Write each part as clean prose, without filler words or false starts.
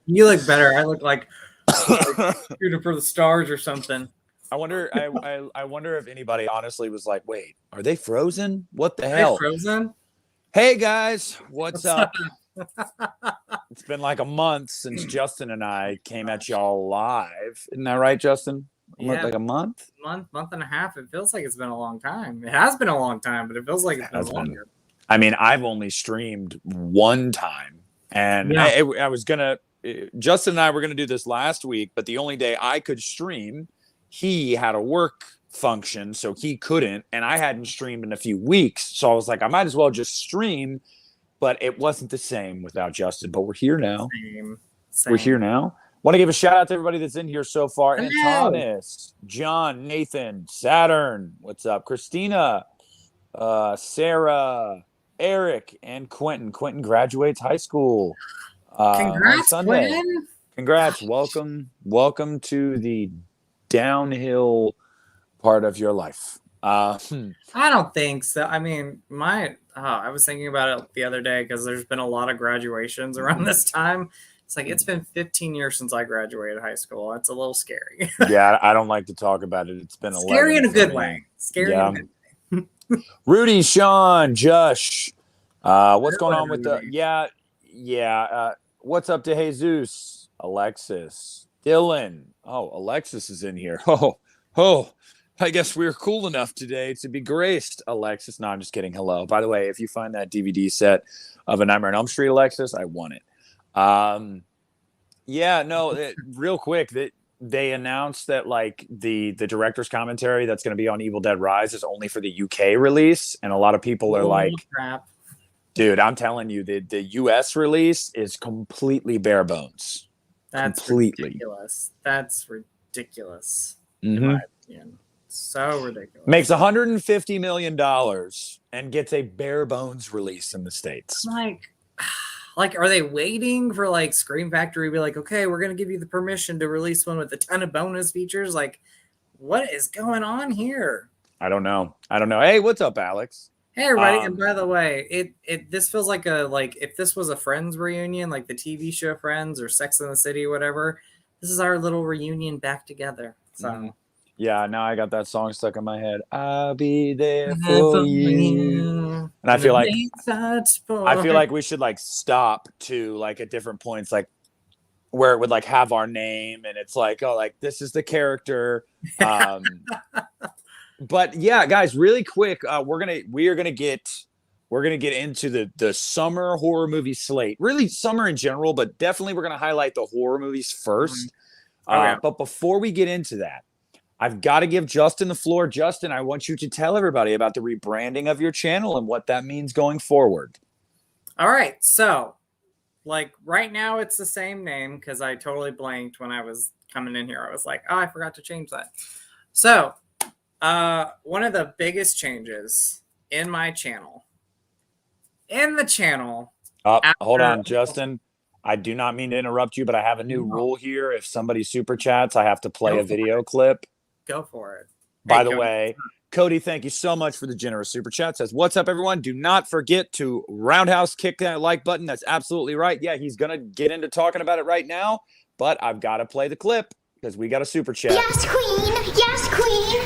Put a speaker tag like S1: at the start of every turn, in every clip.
S1: You look better. I look like shooting for the stars or something.
S2: I wonder. I wonder if anybody honestly was like, "Wait, are they frozen? What the
S1: Are they
S2: hell?"
S1: frozen?
S2: Hey guys, what's
S1: What's up?
S2: up? It's been like a month since Justin and I came at y'all live. Isn't that right, Justin?
S1: Yeah,
S2: Like a month?
S1: month and a half. It feels like it's been a long time. It has been a long time, but it feels like it's been longer.
S2: I mean, I've only streamed one time, and
S1: Yeah.
S2: I was gonna. Justin and I were gonna do this last week, but the only day I could stream, he had a work function, so he couldn't, and I hadn't streamed in a few weeks, so I was like, I might as well just stream. But it wasn't the same without Justin. But we're here now.
S1: Same.
S2: We're here now. Want to give a shout out to everybody that's in here so far.
S1: Hello.
S2: Antonis, John, Nathan, Saturn. What's up? Christina, Sarah, Eric, and Quentin. Quentin graduates high school
S1: Congrats,
S2: on Sunday.
S1: Quentin.
S2: Congrats. Welcome to the downhill part of your life.
S1: I don't think so. I mean, I was thinking about it the other day because there's been a lot of graduations around this time. It's like it's been 15 years since I graduated high school. It's a little scary.
S2: Yeah, I don't like to talk about it. It's been
S1: scary in a good way. Scary in a good way.
S2: Rudy, Sean, Josh, what's going on with the what's up to Jesus, Alexis, Dylan? Oh, Alexis is in here. Oh, I guess we're cool enough today to be graced, Alexis. No, I'm just kidding. Hello. By the way, if you find that DVD set of A Nightmare on Elm Street, Alexis, I won it. Real quick, they announced that like the director's commentary that's going to be on Evil Dead Rise is only for the UK release, and a lot of people are like,
S1: crap.
S2: Dude, I'm telling you, the US release is completely bare bones.
S1: That's
S2: completely
S1: ridiculous. That's ridiculous.
S2: Mm-hmm.
S1: In my opinion. So ridiculous.
S2: Makes $150 million and gets a bare bones release in the States.
S1: Like, are they waiting for like Scream Factory to be like, okay, we're gonna give you the permission to release one with a ton of bonus features? Like, what is going on here?
S2: I don't know. Hey, what's up, Alex?
S1: Hey everybody, and by the way, this feels like if this was a Friends reunion, like the TV show Friends or Sex and the City, whatever, this is our little reunion back together. So
S2: yeah, now I got that song stuck in my head. I'll be there for you. And I feel like we should like stop to like at different points, like where it would like have our name and it's like, oh, like this is the character. But yeah, guys, really quick, we're gonna get into the summer horror movie slate. Really summer in general, but definitely we're gonna highlight the horror movies first. Okay. But before we get into that, I've got to give Justin the floor. Justin, I want you to tell everybody about the rebranding of your channel and what that means going forward.
S1: All right. So, like right now, it's the same name because I totally blanked when I was coming in here. I was like, oh, I forgot to change that. So, one of the biggest changes in my channel,
S2: hold on, Justin. I do not mean to interrupt you, but I have a new rule here. If somebody super chats, I have to play a video clip.
S1: Go for it.
S2: By the way, Cody, thank you so much for the generous super chat. Says, what's up, everyone? Do not forget to roundhouse kick that like button. That's absolutely right. Yeah, he's going to get into talking about it right now, but I've got to play the clip because we got a super chat.
S3: Yes, queen. Yes, queen.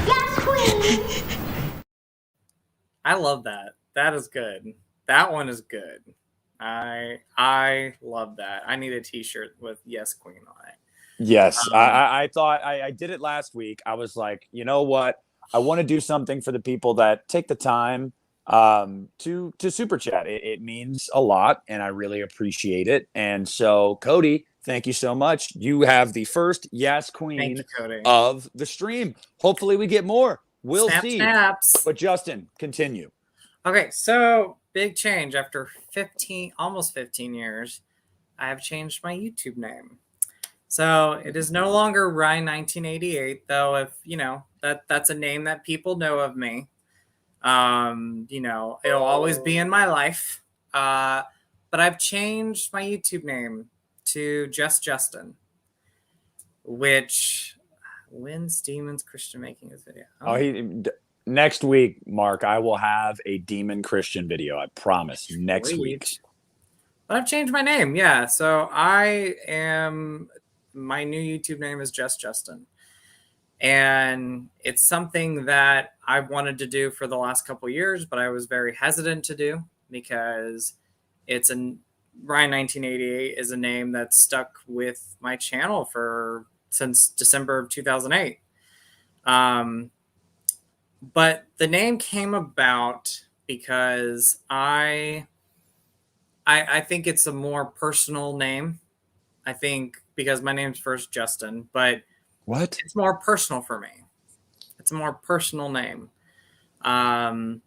S3: Yes, queen.
S1: I love that. That is good. That one is good. I love that. I need a t-shirt with Yes Queen on it.
S2: Yes. I thought I did it last week. I was like, you know what? I want to do something for the people that take the time to super chat. It means a lot and I really appreciate it. And so Cody, thank you so much. You have the first Yes Queen of the stream. Hopefully we get more. We'll see.
S1: Snaps.
S2: But Justin, continue.
S1: Okay, so big change after almost 15 years. I have changed my YouTube name. So it is no longer Ryan 1988, though. If you know that's a name that people know of me. It'll always be in my life. But I've changed my YouTube name to Just Justin. Which, when's Demons Christian making this video?
S2: Next week, Mark, I will have a Demon Christian video. I promise. Next week.
S1: But I've changed my name. Yeah. So my new YouTube name is Just Justin. And it's something that I've wanted to do for the last couple of years, but I was very hesitant to do because Ryan 1988 is a name that's stuck with my channel since December of 2008. But the name came about because I think it's a more personal name. I think because my name's first Justin, but
S2: What?
S1: it's more personal for me. It's a more personal name. And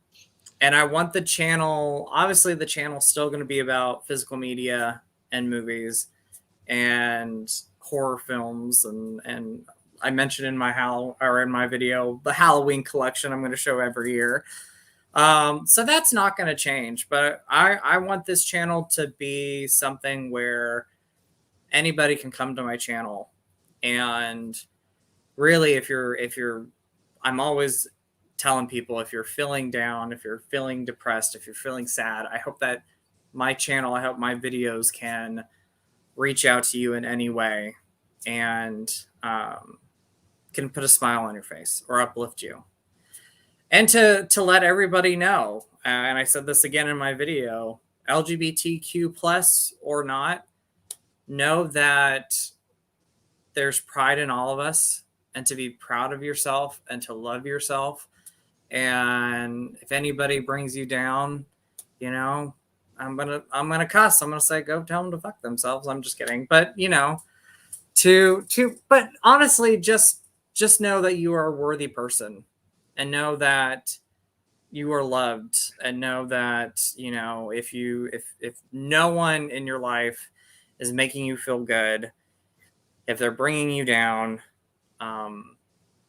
S1: I want the channel, obviously the channel's still going to be about physical media and movies and horror films. And I mentioned in my video, the Halloween collection I'm going to show every year. So that's not going to change, but I want this channel to be something where anybody can come to my channel. And really, I'm always telling people, if you're feeling down, if you're feeling depressed, if you're feeling sad, I hope that my videos can reach out to you in any way and can put a smile on your face or uplift you. And to let everybody know, and I said this again in my video, LGBTQ plus or not, know that there's pride in all of us, and to be proud of yourself and to love yourself. And if anybody brings you down, I'm gonna cuss. I'm gonna say, go tell them to fuck themselves. I'm just kidding. But but honestly, just know that you are a worthy person, and know that you are loved, and know that if no one in your life is making you feel good, if they're bringing you down,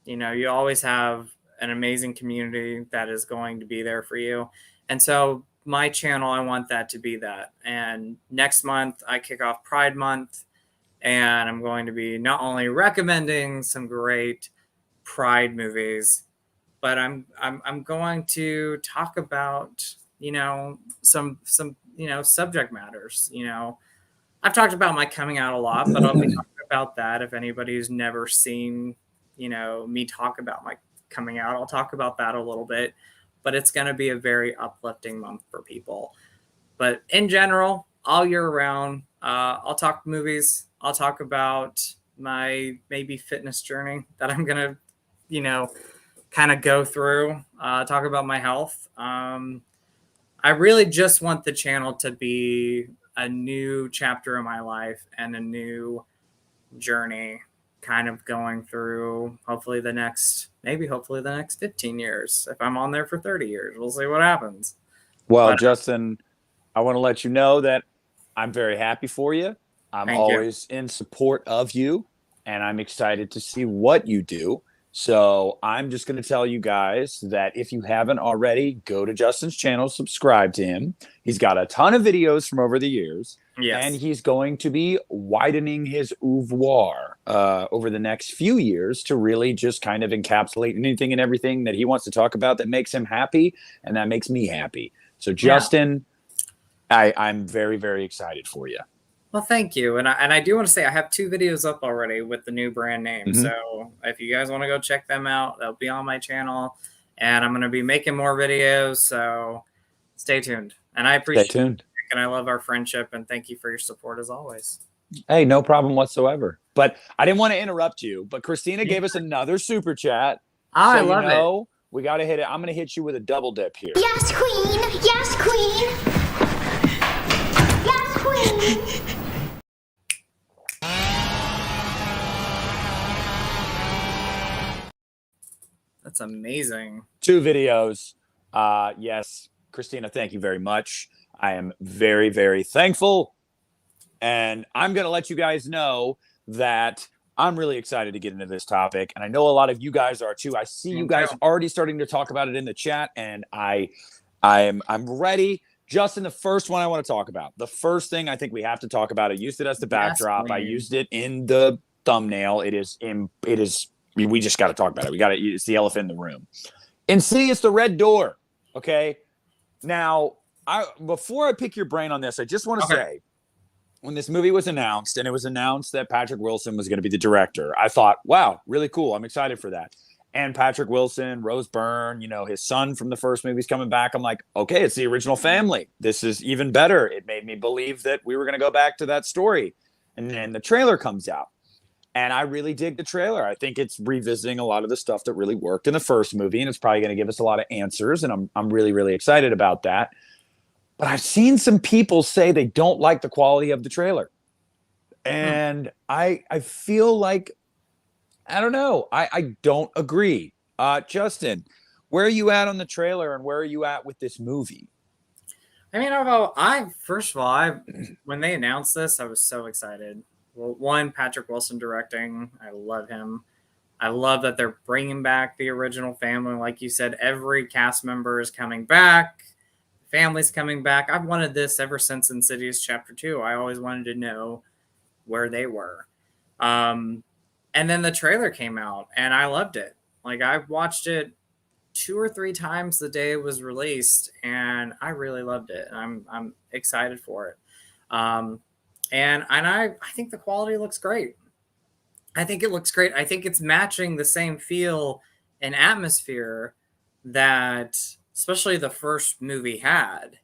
S1: you always have an amazing community that is going to be there for you. And so my channel, I want that to be that. And next month I kick off Pride Month, and I'm going to be not only recommending some great Pride movies, but I'm going to talk about, some subject matters. I've talked about my coming out a lot, but I'll be talking about that. If anybody's never seen, me talk about my coming out, I'll talk about that a little bit. But it's going to be a very uplifting month for people. But in general, all year round, I'll talk movies. I'll talk about my maybe fitness journey that I'm going to, kind of go through, talk about my health. I really just want the channel to be a new chapter in my life and a new journey kind of going through hopefully the next 15 years. If I'm on there for 30 years, we'll see what happens.
S2: Well, Justin, I want to let you know that I'm very happy for you. I'm always in support of you, and I'm excited to see what you do. So I'm just going to tell you guys that if you haven't already, go to Justin's channel, subscribe to him. He's got a ton of videos from over the years. Yes. And he's going to be widening his oeuvre over the next few years to really just kind of encapsulate anything and everything that he wants to talk about that makes him happy, and that makes me happy. So Justin, I'm very, very excited for you.
S1: Well, thank you. And I do want to say I have 2 videos up already with the new brand name. Mm-hmm. So if you guys want to go check them out, they'll be on my channel. And I'm going to be making more videos. So stay tuned. And I appreciate it. And I love our friendship. And thank you for your support as always.
S2: Hey, no problem whatsoever. But I didn't want to interrupt you. But Christina gave us another super chat.
S1: I love it.
S2: We got to hit it. I'm going to hit you with a double dip here.
S3: Yes, queen. Yes, queen. Yes, queen.
S1: That's amazing.
S2: 2 videos. Yes, Christina, thank you very much. I am very, very thankful. And I'm going to let you guys know that I'm really excited to get into this topic. And I know a lot of you guys are too. I see you guys already starting to talk about it in the chat, and I'm ready. Justin, the first one I want to talk about. The first thing I think we have to talk about, I used it as the backdrop. I used it in the thumbnail. We just got to talk about it. It's the elephant in the room. Insidious, the red door. Okay. Now, Before I pick your brain on this, I just want to
S1: Okay.
S2: say, when this movie was announced and it was announced that Patrick Wilson was going to be the director, I thought, wow, really cool. I'm excited for that. And Patrick Wilson, Rose Byrne, his son from the first movie is coming back. I'm like, okay, it's the original family. This is even better. It made me believe that we were going to go back to that story. And then the trailer comes out. And I really dig the trailer. I think it's revisiting a lot of the stuff that really worked in the first movie. And it's probably going to give us a lot of answers. And I'm really, really excited about that. But I've seen some people say they don't like the quality of the trailer. And I feel like, I don't know. I don't agree. Justin, where are you at on the trailer and where are you at with this movie?
S1: I mean, first of all, when they announced this, I was so excited. Well, one, Patrick Wilson directing. I love him. I love that they're bringing back the original family. Like you said, every cast member is coming back. Family's coming back. I've wanted this ever since Insidious Chapter 2. I always wanted to know where they were. And then the trailer came out, and I loved it. Like, I watched it 2 or 3 times the day it was released, and I really loved it. I'm excited for it. And I think the quality looks great. I think it looks great. I think it's matching the same feel and atmosphere that especially the first movie had,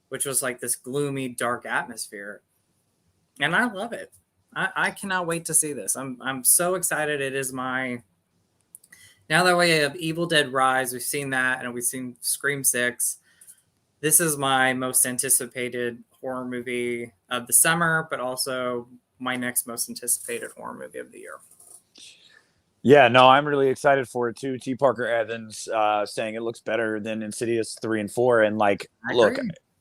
S1: which was like this gloomy, dark atmosphere. And I love it. I cannot wait to see this. I'm so excited. It is now that we have Evil Dead Rise, we've seen that, and we've seen Scream 6. This is my most anticipated horror movie of the summer, but also my next most anticipated horror movie of the year.
S2: Yeah, no, I'm really excited for it too. T. Parker Evans saying it looks better than Insidious 3 and 4. And look,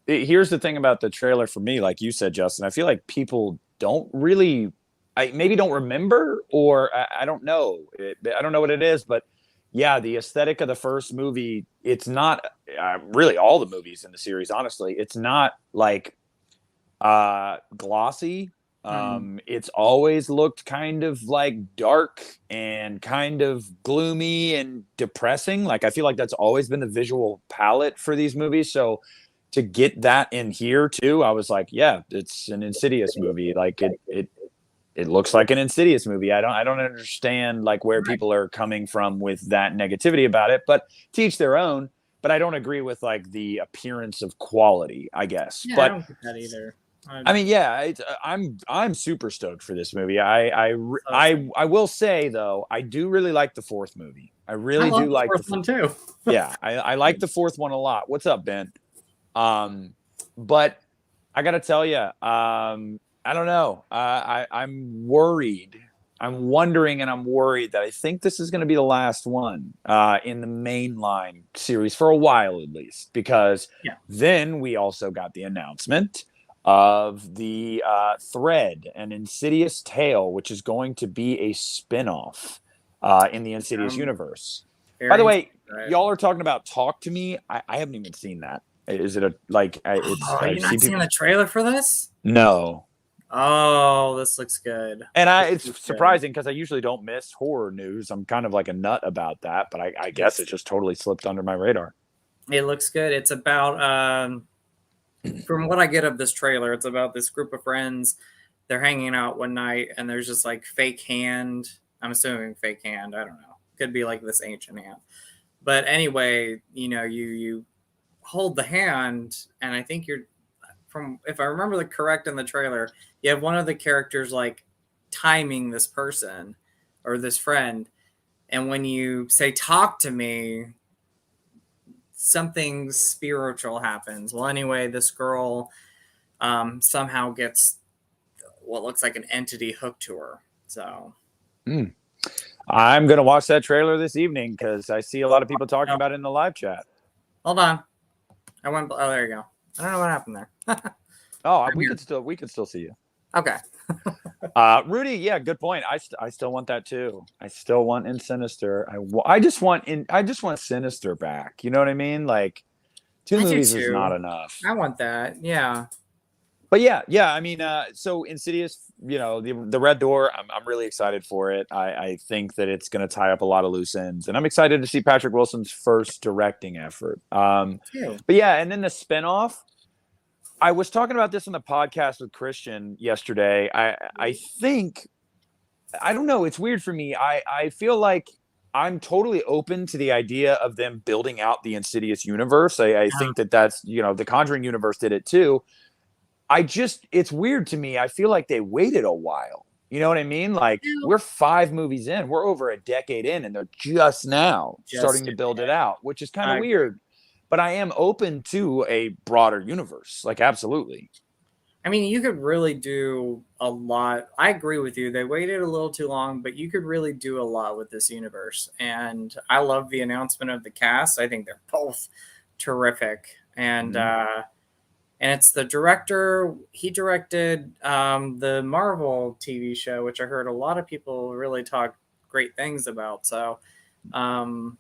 S2: here's the thing about the trailer for me, like you said, Justin, I feel like people don't really, maybe don't remember, or I don't know. I don't know what it is, but yeah, the aesthetic of the first movie, it's not really all the movies in the series, honestly. It's not like glossy. It's always looked kind of like dark and kind of gloomy and depressing. Like, I feel like that's always been the visual palette for these movies. So to get that in here too, I was like, yeah, it's an Insidious movie. Like it looks like an Insidious movie. I don't understand like where people are coming from with that negativity about it, but to each their own. But I don't agree with like the appearance of quality, I guess.
S1: Yeah,
S2: but
S1: I don't think that either.
S2: I mean, yeah, I'm super stoked for this movie. I will say though, I do really like the fourth movie. I really do like
S1: the fourth one too.
S2: Yeah, I like the fourth one a lot. What's up, Ben? But I gotta tell you, I don't know. I'm worried. I'm wondering, and I'm worried that I think this is going to be the last one in the mainline series for a while, at least, because then we also got the announcement of the Thread, an Insidious Tale, which is going to be a spinoff in the Insidious universe. By the way, y'all are talking about Talk to Me. I haven't even seen that. Is it you've
S1: not seen the trailer for this?
S2: No.
S1: Oh, this looks good.
S2: And it's surprising because I usually don't miss horror news. I'm kind of like a nut about that, but I guess it just totally slipped under my radar.
S1: It looks good. It's about, from what I get of this trailer, it's about this group of friends. They're hanging out one night and there's just like fake hand. I'm assuming fake hand. I don't know. Could be like this ancient hand. But anyway, you hold the hand, and I think if I remember the correct in the trailer, you have one of the characters like timing this person or this friend, and when you say "talk to me," something spiritual happens. Well, anyway, this girl somehow gets what looks like an entity hooked to her. So
S2: I'm gonna watch that trailer this evening because I see a lot of people talking about it in the live chat.
S1: Hold on. Oh, there you go. I don't know what happened there.
S2: we could still see you.
S1: Okay.
S2: Rudy, yeah, good point. I still want that too. I still want in Sinister. I just want Sinister back. You know what I mean? Like 2 movies is not enough.
S1: I want that. Yeah.
S2: But yeah. I mean, so Insidious, the Red Door. I'm really excited for it. I think that it's going to tie up a lot of loose ends, and I'm excited to see Patrick Wilson's first directing effort. But yeah, and then the spinoff. I was talking about this on the podcast with Christian yesterday. I think I don't know. It's weird for me. I feel like I'm totally open to the idea of them building out the Insidious universe. I think that's the Conjuring universe did it too. It's weird to me. I feel like they waited a while. You know what I mean? Like we're 5 movies in, we're over a decade in, and they're just now starting to build it out, which is kind of weird. But I am open to a broader universe. Like, absolutely.
S1: I mean, you could really do a lot. I agree with you. They waited a little too long, but you could really do a lot with this universe. And I love the announcement of the cast. I think they're both terrific. And it's the director. He directed the Marvel TV show, which I heard a lot of people really talk great things about. So, I'm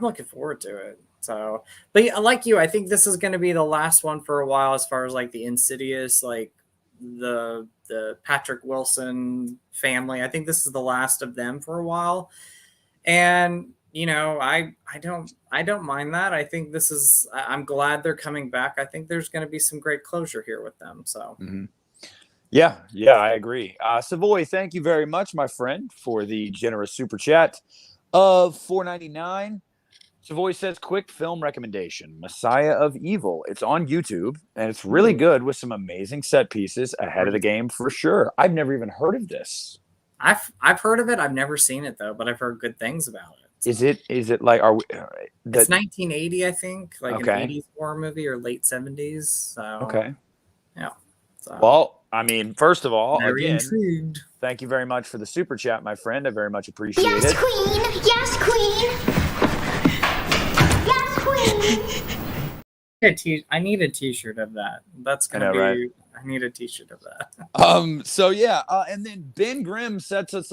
S1: looking forward to it. So, but yeah, like you, I think this is going to be the last one for a while, as far as like the Insidious, like the Patrick Wilson family. I think this is the last of them for a while, and I don't mind that. I think this is. I'm glad they're coming back. I think there's going to be some great closure here with them. So.
S2: Yeah, I agree. Savoy, thank you very much, my friend, for the generous super chat of $4.99. Savoy says, quick film recommendation, Messiah of Evil. It's on YouTube, and it's really good with some amazing set pieces, ahead of the game for sure. I've never even heard of this.
S1: I've heard of it. I've never seen it, though, but I've heard good things about it. So.
S2: Is it like,
S1: it's 1980, I think, like an 80s horror movie or late 70s. So.
S2: Okay.
S1: Yeah. So.
S2: Well, I mean, first of all,
S1: very
S2: again, intrigued. Thank you very much for the super chat, my friend. I very much appreciate it.
S3: Yes, queen. Yes, queen.
S1: I need a t-shirt of that. That's gonna be right? I need a t-shirt of
S2: that. So yeah, and then Ben Grimm sets us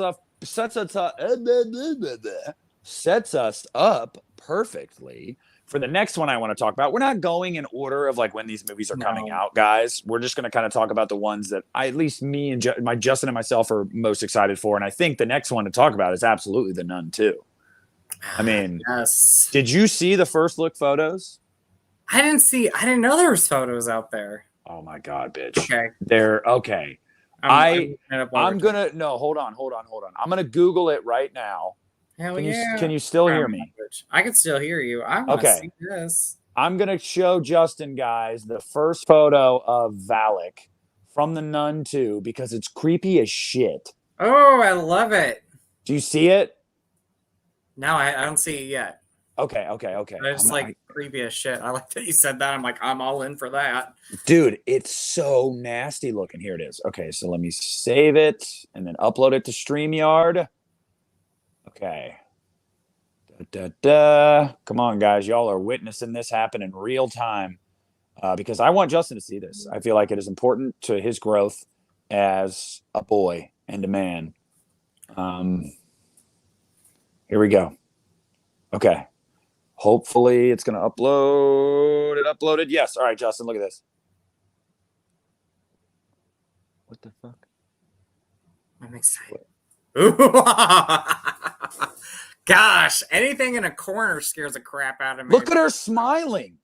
S2: up perfectly for the next one I want to talk about. We're not going in order of like when these movies are coming out, guys. We're just going to kind of talk about the ones that at least me and Justin and myself are most excited for. And I think the next one to talk about is absolutely The Nun 2. I mean,
S1: yes.
S2: Did you see the first look photos?
S1: I didn't know there was photos out there.
S2: Oh my God, bitch.
S1: Okay.
S2: They're okay. I'm gonna hold on. I'm gonna Google it right now.
S1: Hell
S2: Can you still hear me?
S1: I can still hear you. I want to see this.
S2: I'm gonna show Justin, guys, the first photo of Valak from The Nun 2 because it's creepy as shit.
S1: Oh, I love it.
S2: Do you see it?
S1: No, I don't see it yet.
S2: Okay.
S1: It's like creepy as shit. I like that you said that. I'm like, I'm all in for that.
S2: Dude, it's so nasty looking. Here it is. Okay, so let me save it and then upload it to StreamYard. Okay. Come on, guys. Y'all are witnessing this happen in real time because I want Justin to see this. I feel like it is important to his growth as a boy and a man. Here we go. Okay. Hopefully it's going to upload. It uploaded. Yes. All right, Justin, look at this. What the fuck?
S1: I'm excited. Gosh, anything in a corner scares the crap out of me.
S2: Look at her smiling.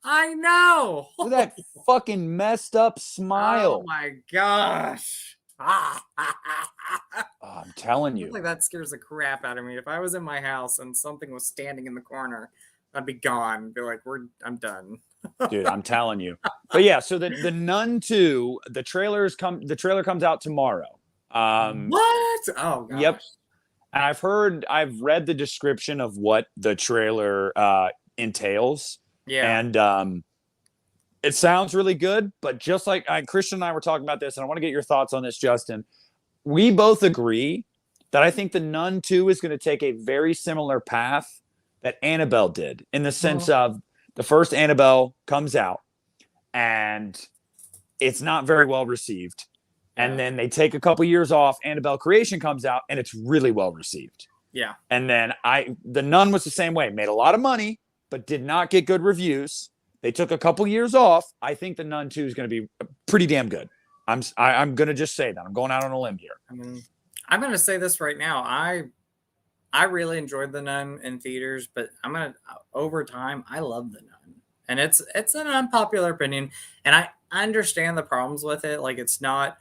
S1: I know.
S2: Look at that fucking messed up smile.
S1: Oh my gosh.
S2: Oh, I'm telling you.
S1: Like that scares the crap out of me. If I was in my house and something was standing in the corner, I'd be gone. Be like, I'm done.
S2: Dude, I'm telling you. But yeah, so the Nun 2, the trailer comes out tomorrow.
S1: What? Oh gosh.
S2: Yep. And I've read the description of what the trailer entails.
S1: Yeah.
S2: And it sounds really good, but just like Christian and I were talking about this, and I want to get your thoughts on this, Justin. We both agree that I think The Nun 2 is going to take a very similar path that Annabelle did, in the sense of the first Annabelle comes out and it's not very well received. And then they take a couple years off. Annabelle Creation comes out and it's really well received.
S1: Yeah.
S2: And then The Nun was the same way. Made a lot of money, but did not get good reviews. They took a couple years off. I think The Nun 2 is going to be pretty damn good. I'm going to just say that. I'm going out on a limb here.
S1: I mean, I'm going to say this right now. I really enjoyed The Nun in theaters, but over time, I love The Nun. and it's an unpopular opinion, and I understand the problems with it. Like, it's not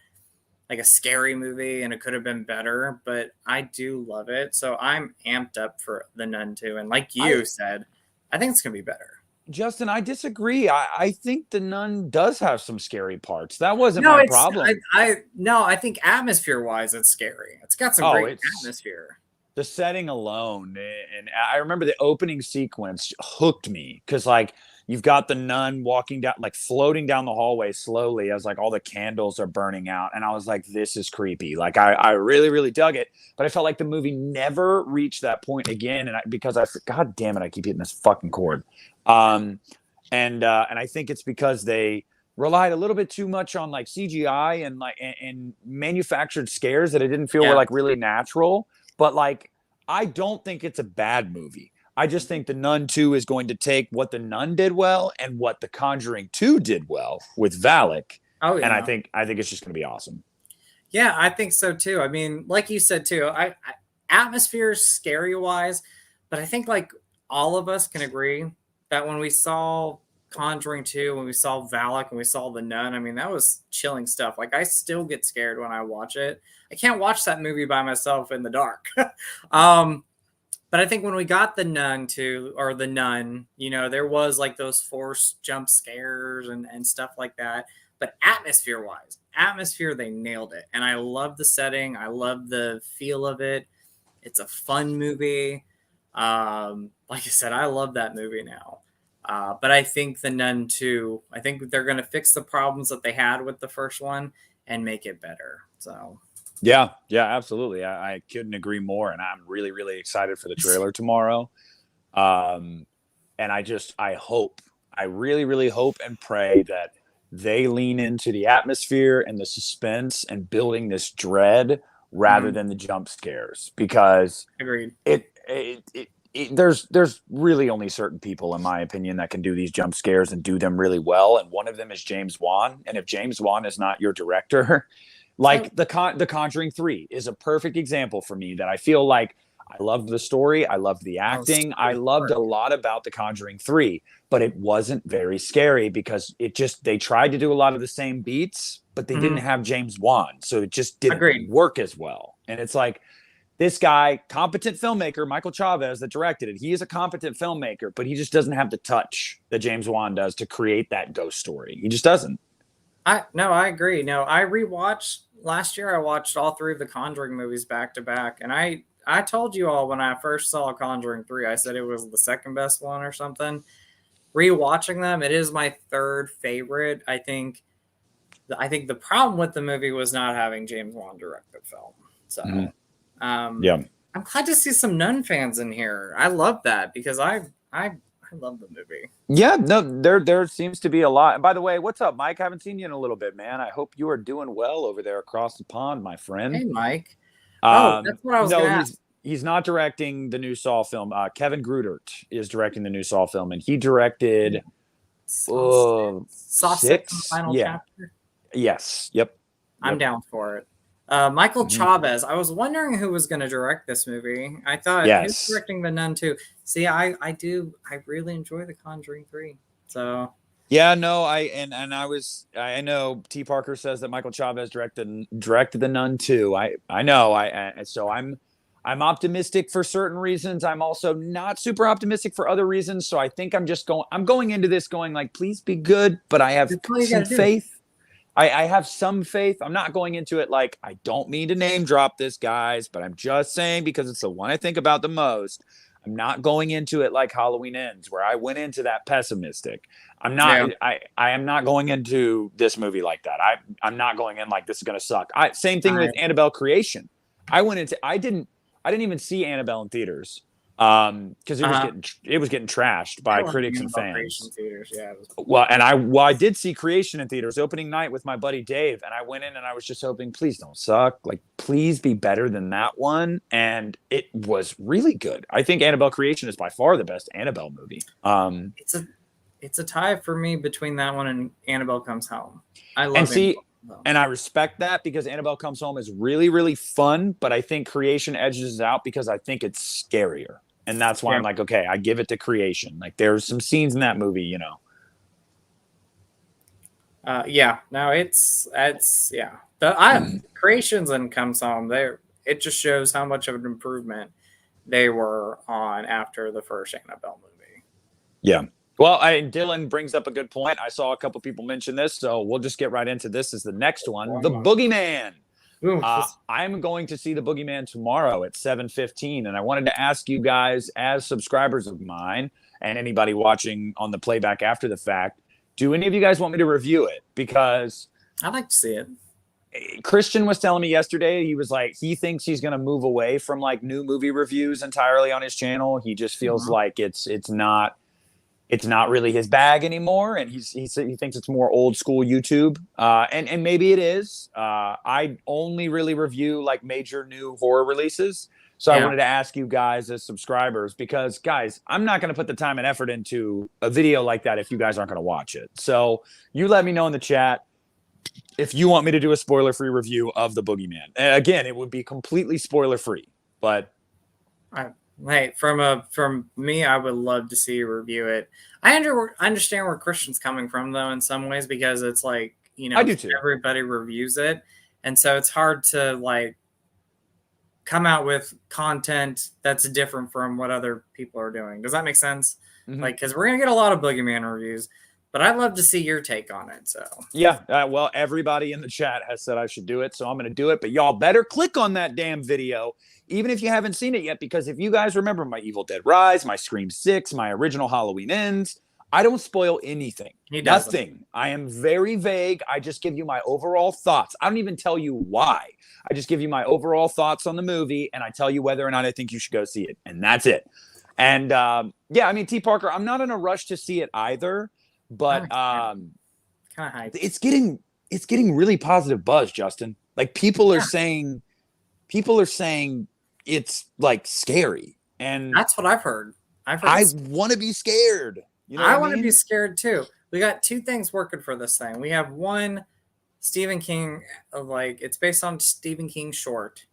S1: like a scary movie, and it could have been better, but I do love it. So I'm amped up for The Nun 2, and like you said, I think it's gonna be better.
S2: Justin, I disagree. I think The Nun does have some scary parts. That wasn't
S1: No,
S2: my
S1: it's
S2: problem.
S1: I think atmosphere wise, it's scary. It's got some great atmosphere.
S2: The setting alone, and I remember the opening sequence hooked me because like you've got the nun walking down, like floating down the hallway slowly as like all the candles are burning out, and I was like, this is creepy. Like I really really dug it, but I felt like the movie never reached that point again, and because God damn it, I keep hitting this fucking cord. And I think it's because they relied a little bit too much on like CGI and like and manufactured scares that it didn't feel were like really natural. But like, I don't think it's a bad movie. I just think The Nun 2 is going to take what The Nun did well and what The Conjuring 2 did well with Valak.
S1: Oh yeah.
S2: And I think it's just going to be awesome.
S1: Yeah, I think so too. I mean, like you said too, I atmosphere scary wise, but I think like all of us can agree that when we saw Conjuring 2, when we saw Valak, and we saw The Nun, I mean, that was chilling stuff. Like, I still get scared when I watch it. I can't watch that movie by myself in the dark. But I think when we got The Nun 2, or The Nun, you know, there was like those forced jump scares and stuff like that. But atmosphere-wise, they nailed it. And I love the setting. I love the feel of it. It's a fun movie. Like I said, I love that movie now. But I think The Nun 2, I think they're going to fix the problems that they had with the first one and make it better. So,
S2: yeah, absolutely. I couldn't agree more. And I'm really, really excited for the trailer tomorrow. And I really, really hope and pray that they lean into the atmosphere and the suspense and building this dread rather than the jump scares, because
S1: agreed.
S2: There's really only certain people, in my opinion, that can do these jump scares and do them really well, and one of them is James Wan. And if James Wan is not your director, like the Conjuring 3 is a perfect example for me, that I feel like I loved the story, I loved the acting, I loved a lot about the Conjuring 3, but it wasn't very scary because they tried to do a lot of the same beats, but they didn't have James Wan, so it just didn't work as well. And it's like, this guy, competent filmmaker, Michael Chavez, that directed it, he is a competent filmmaker, but he just doesn't have the touch that James Wan does to create that ghost story. He just doesn't.
S1: I agree. No, I rewatched last year. I watched all 3 of the Conjuring movies back to back, and I told you all when I first saw Conjuring 3, I said it was the second best one or something. Rewatching them, it is my 3rd favorite. I think the problem with the movie was not having James Wan direct the film. So. I'm glad to see some Nun fans in here. I love that because I love the movie.
S2: Yeah, no, there seems to be a lot. And by the way, what's up, Mike? I haven't seen you in a little bit, man. I hope you are doing well over there across the pond, my friend.
S1: Hey, Mike. That's what I was going to ask.
S2: He's not directing the new Saw film. Kevin Grudert is directing the new Saw film, and he directed
S1: Saw 6, final chapter.
S2: Yes. Yep.
S1: I'm down for it. Michael Chavez. I was wondering who was going to direct this movie. I thought who's directing The Nun 2. See, I really enjoy The Conjuring 3. So
S2: yeah, no, I know T. Parker says that Michael Chavez directed The Nun 2. I know. So I'm optimistic for certain reasons. I'm also not super optimistic for other reasons. So I think I'm going into this going like, please be good, but I have some faith. I have some faith. I'm not going into it like, I don't mean to name drop this, guys, but I'm just saying, because it's the one I think about the most. I'm not going into it like Halloween Ends, where I went into that pessimistic. I'm not. Yeah. I am not going into this movie like that. I'm not going in like this is going to suck. Same thing with Annabelle Creation. I didn't even see Annabelle in theaters. Because it was getting trashed by critics and fans. Well, and I did see Creation in theaters opening night with my buddy Dave, and I went in and I was just hoping, please don't suck, like please be better than that one, and it was really good. I think Annabelle Creation is by far the best Annabelle movie.
S1: It's a tie for me between that one and Annabelle Comes Home. I love
S2: and I respect that, because Annabelle Comes Home is really, really fun, but I think Creation edges it out because I think it's scarier. And that's why I'm like, okay, I give it to Creation. Like, there's some scenes in that movie,
S1: Yeah, no, it's yeah. Creations and Comes Home, it just shows how much of an improvement they were on after the first Annabelle movie.
S2: Yeah. Well, Dylan brings up a good point. I saw a couple people mention this, so we'll just get right into this. Is the next one, The Boogeyman. I'm going to see The Boogeyman tomorrow at 7:15, and I wanted to ask you guys, as subscribers of mine, and anybody watching on the playback after the fact, do any of you guys want me to review it? Because
S1: I'd like to see it.
S2: Christian was telling me yesterday, he was like, he thinks he's going to move away from like new movie reviews entirely on his channel. He just feels like it's not really his bag anymore, and he thinks it's more old school YouTube. And maybe it is. I only really review like major new horror releases. So I wanted to ask you guys as subscribers, because guys, I'm not going to put the time and effort into a video like that if you guys aren't going to watch it. So you let me know in the chat if you want me to do a spoiler-free review of The Boogeyman. And again, it would be completely spoiler-free, but
S1: hey, from me, I would love to see you review it. I understand where Christian's coming from, though, in some ways, because it's like,
S2: I do too.
S1: Everybody reviews it, and so it's hard to like come out with content that's different from what other people are doing. Does that make sense? Like, because we're gonna get a lot of Boogeyman reviews, but I'd love to see your take on it. So
S2: yeah, well, everybody in the chat has said I should do it, so I'm going to do it. But y'all better click on that damn video, even if you haven't seen it yet, because if you guys remember my Evil Dead Rise, my Scream 6, my original Halloween Ends, I don't spoil anything. Nothing. I am very vague. I just give you my overall thoughts. I don't even tell you why. I just give you my overall thoughts on the movie, and I tell you whether or not I think you should go see it, and that's it. And yeah, I mean, T. Parker, I'm not in a rush to see it either. But
S1: kind of hype.
S2: It's getting really positive buzz, Justin. Like people are saying it's like scary, and
S1: that's what I've heard.
S2: I want to be scared. You know,
S1: I want to be scared too. We got two things working for this thing. We have one, Stephen King, it's based on Stephen King's short,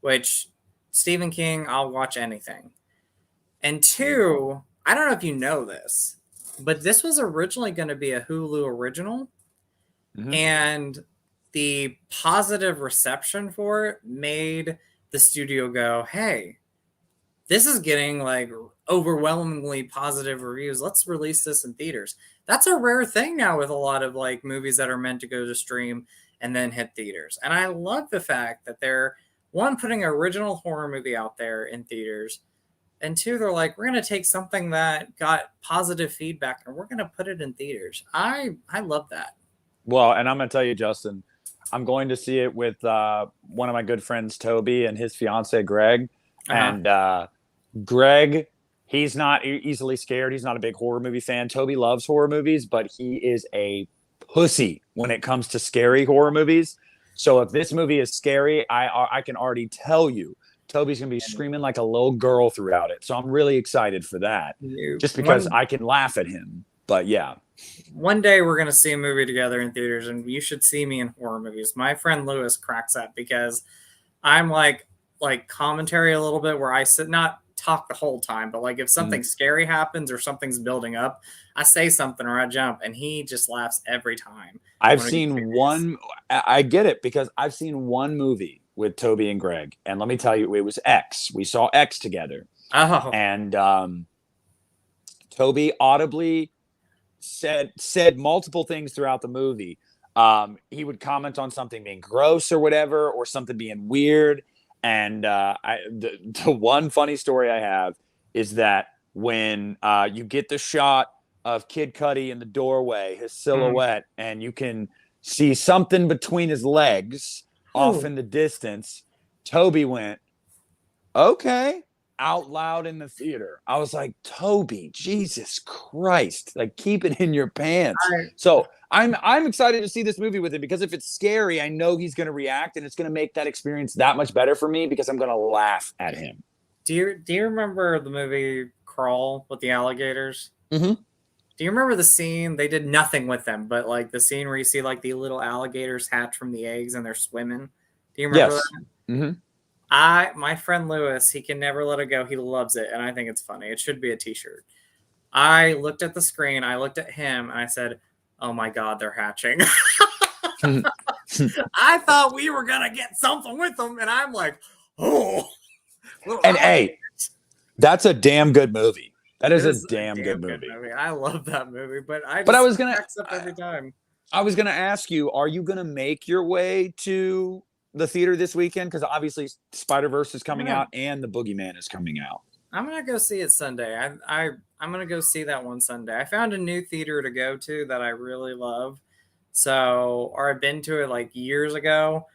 S1: which Stephen King, I'll watch anything. And two, I don't know if you know this, but this was originally going to be a Hulu original, and the positive reception for it made the studio go, hey, this is getting like overwhelmingly positive reviews. Let's release this in theaters. That's a rare thing now with a lot of like movies that are meant to go to stream and then hit theaters. And I love the fact that they're, one, putting an original horror movie out there in theaters, and two, they're like, we're going to take something that got positive feedback and we're going to put it in theaters. I love that.
S2: Well, and I'm going to tell you, Justin, I'm going to see it with one of my good friends, Toby, and his fiance, Greg. And Greg, he's not easily scared. He's not a big horror movie fan. Toby loves horror movies, but he is a pussy when it comes to scary horror movies. So if this movie is scary, I can already tell you, Toby's going to be screaming like a little girl throughout it. So I'm really excited for that, just because I can laugh at him. But yeah.
S1: One day we're going to see a movie together in theaters, and you should see me in horror movies. My friend Lewis cracks up because I'm like commentary a little bit where I sit, not talk the whole time, but like if something scary happens or something's building up, I say something or I jump, and he just laughs every time.
S2: I've seen one. I get it, because I've seen one movie with Toby and Greg, and let me tell you, it was X. We saw X together.
S1: Oh.
S2: And Toby audibly said multiple things throughout the movie. He would comment on something being gross or whatever, or something being weird. And the one funny story I have is that when you get the shot of Kid Cudi in the doorway, his silhouette, and you can see something between his legs off in the distance, Toby went, okay, out loud in the theater. I was like, Toby, Jesus Christ, like, keep it in your pants. So I'm excited to see this movie with him, because if it's scary, I know he's going to react, and it's going to make that experience that much better for me, because I'm going to laugh at him.
S1: Do you remember the movie Crawl with the alligators?
S2: Mm-hmm.
S1: Do you remember the scene? They did nothing with them, but like the scene where you see like the little alligators hatch from the eggs and they're swimming. Do you remember that?
S2: Mm-hmm.
S1: My friend Lewis, he can never let it go. He loves it, and I think it's funny. It should be a t-shirt. I looked at the screen, I looked at him, and I said, oh my God, they're hatching. I thought we were going to get something with them. And I'm like, oh.
S2: And hey, that's a damn good movie. That is a damn good movie.
S1: I love that movie, but I
S2: was gonna
S1: up every time.
S2: I was gonna ask you, are you gonna make your way to the theater this weekend? Because obviously Spider-Verse is coming out and the Boogeyman is coming out.
S1: I'm gonna go see it Sunday. I'm gonna go see that one Sunday. I found a new theater to go to that I really love. Or I've been to it like years ago.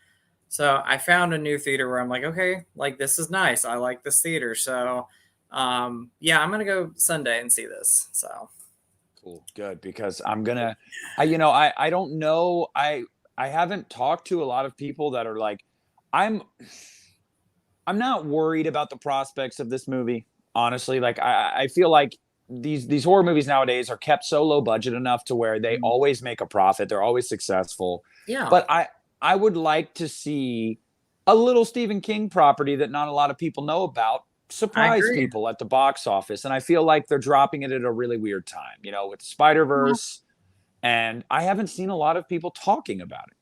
S1: So I found a new theater where I'm like, okay, like this is nice. I like this theater. So yeah, I'm gonna go Sunday and see this. So
S2: cool, good, because I'm gonna I don't know. I haven't talked to a lot of people that are like, I'm not worried about the prospects of this movie, honestly. Like I feel like these horror movies nowadays are kept so low budget enough to where they always make a profit. They're always successful.
S1: Yeah.
S2: But I would like to see a little Stephen King property that not a lot of people know about surprise people at the box office. And I feel like they're dropping it at a really weird time, with Spider-Verse. And I haven't seen a lot of people talking about it.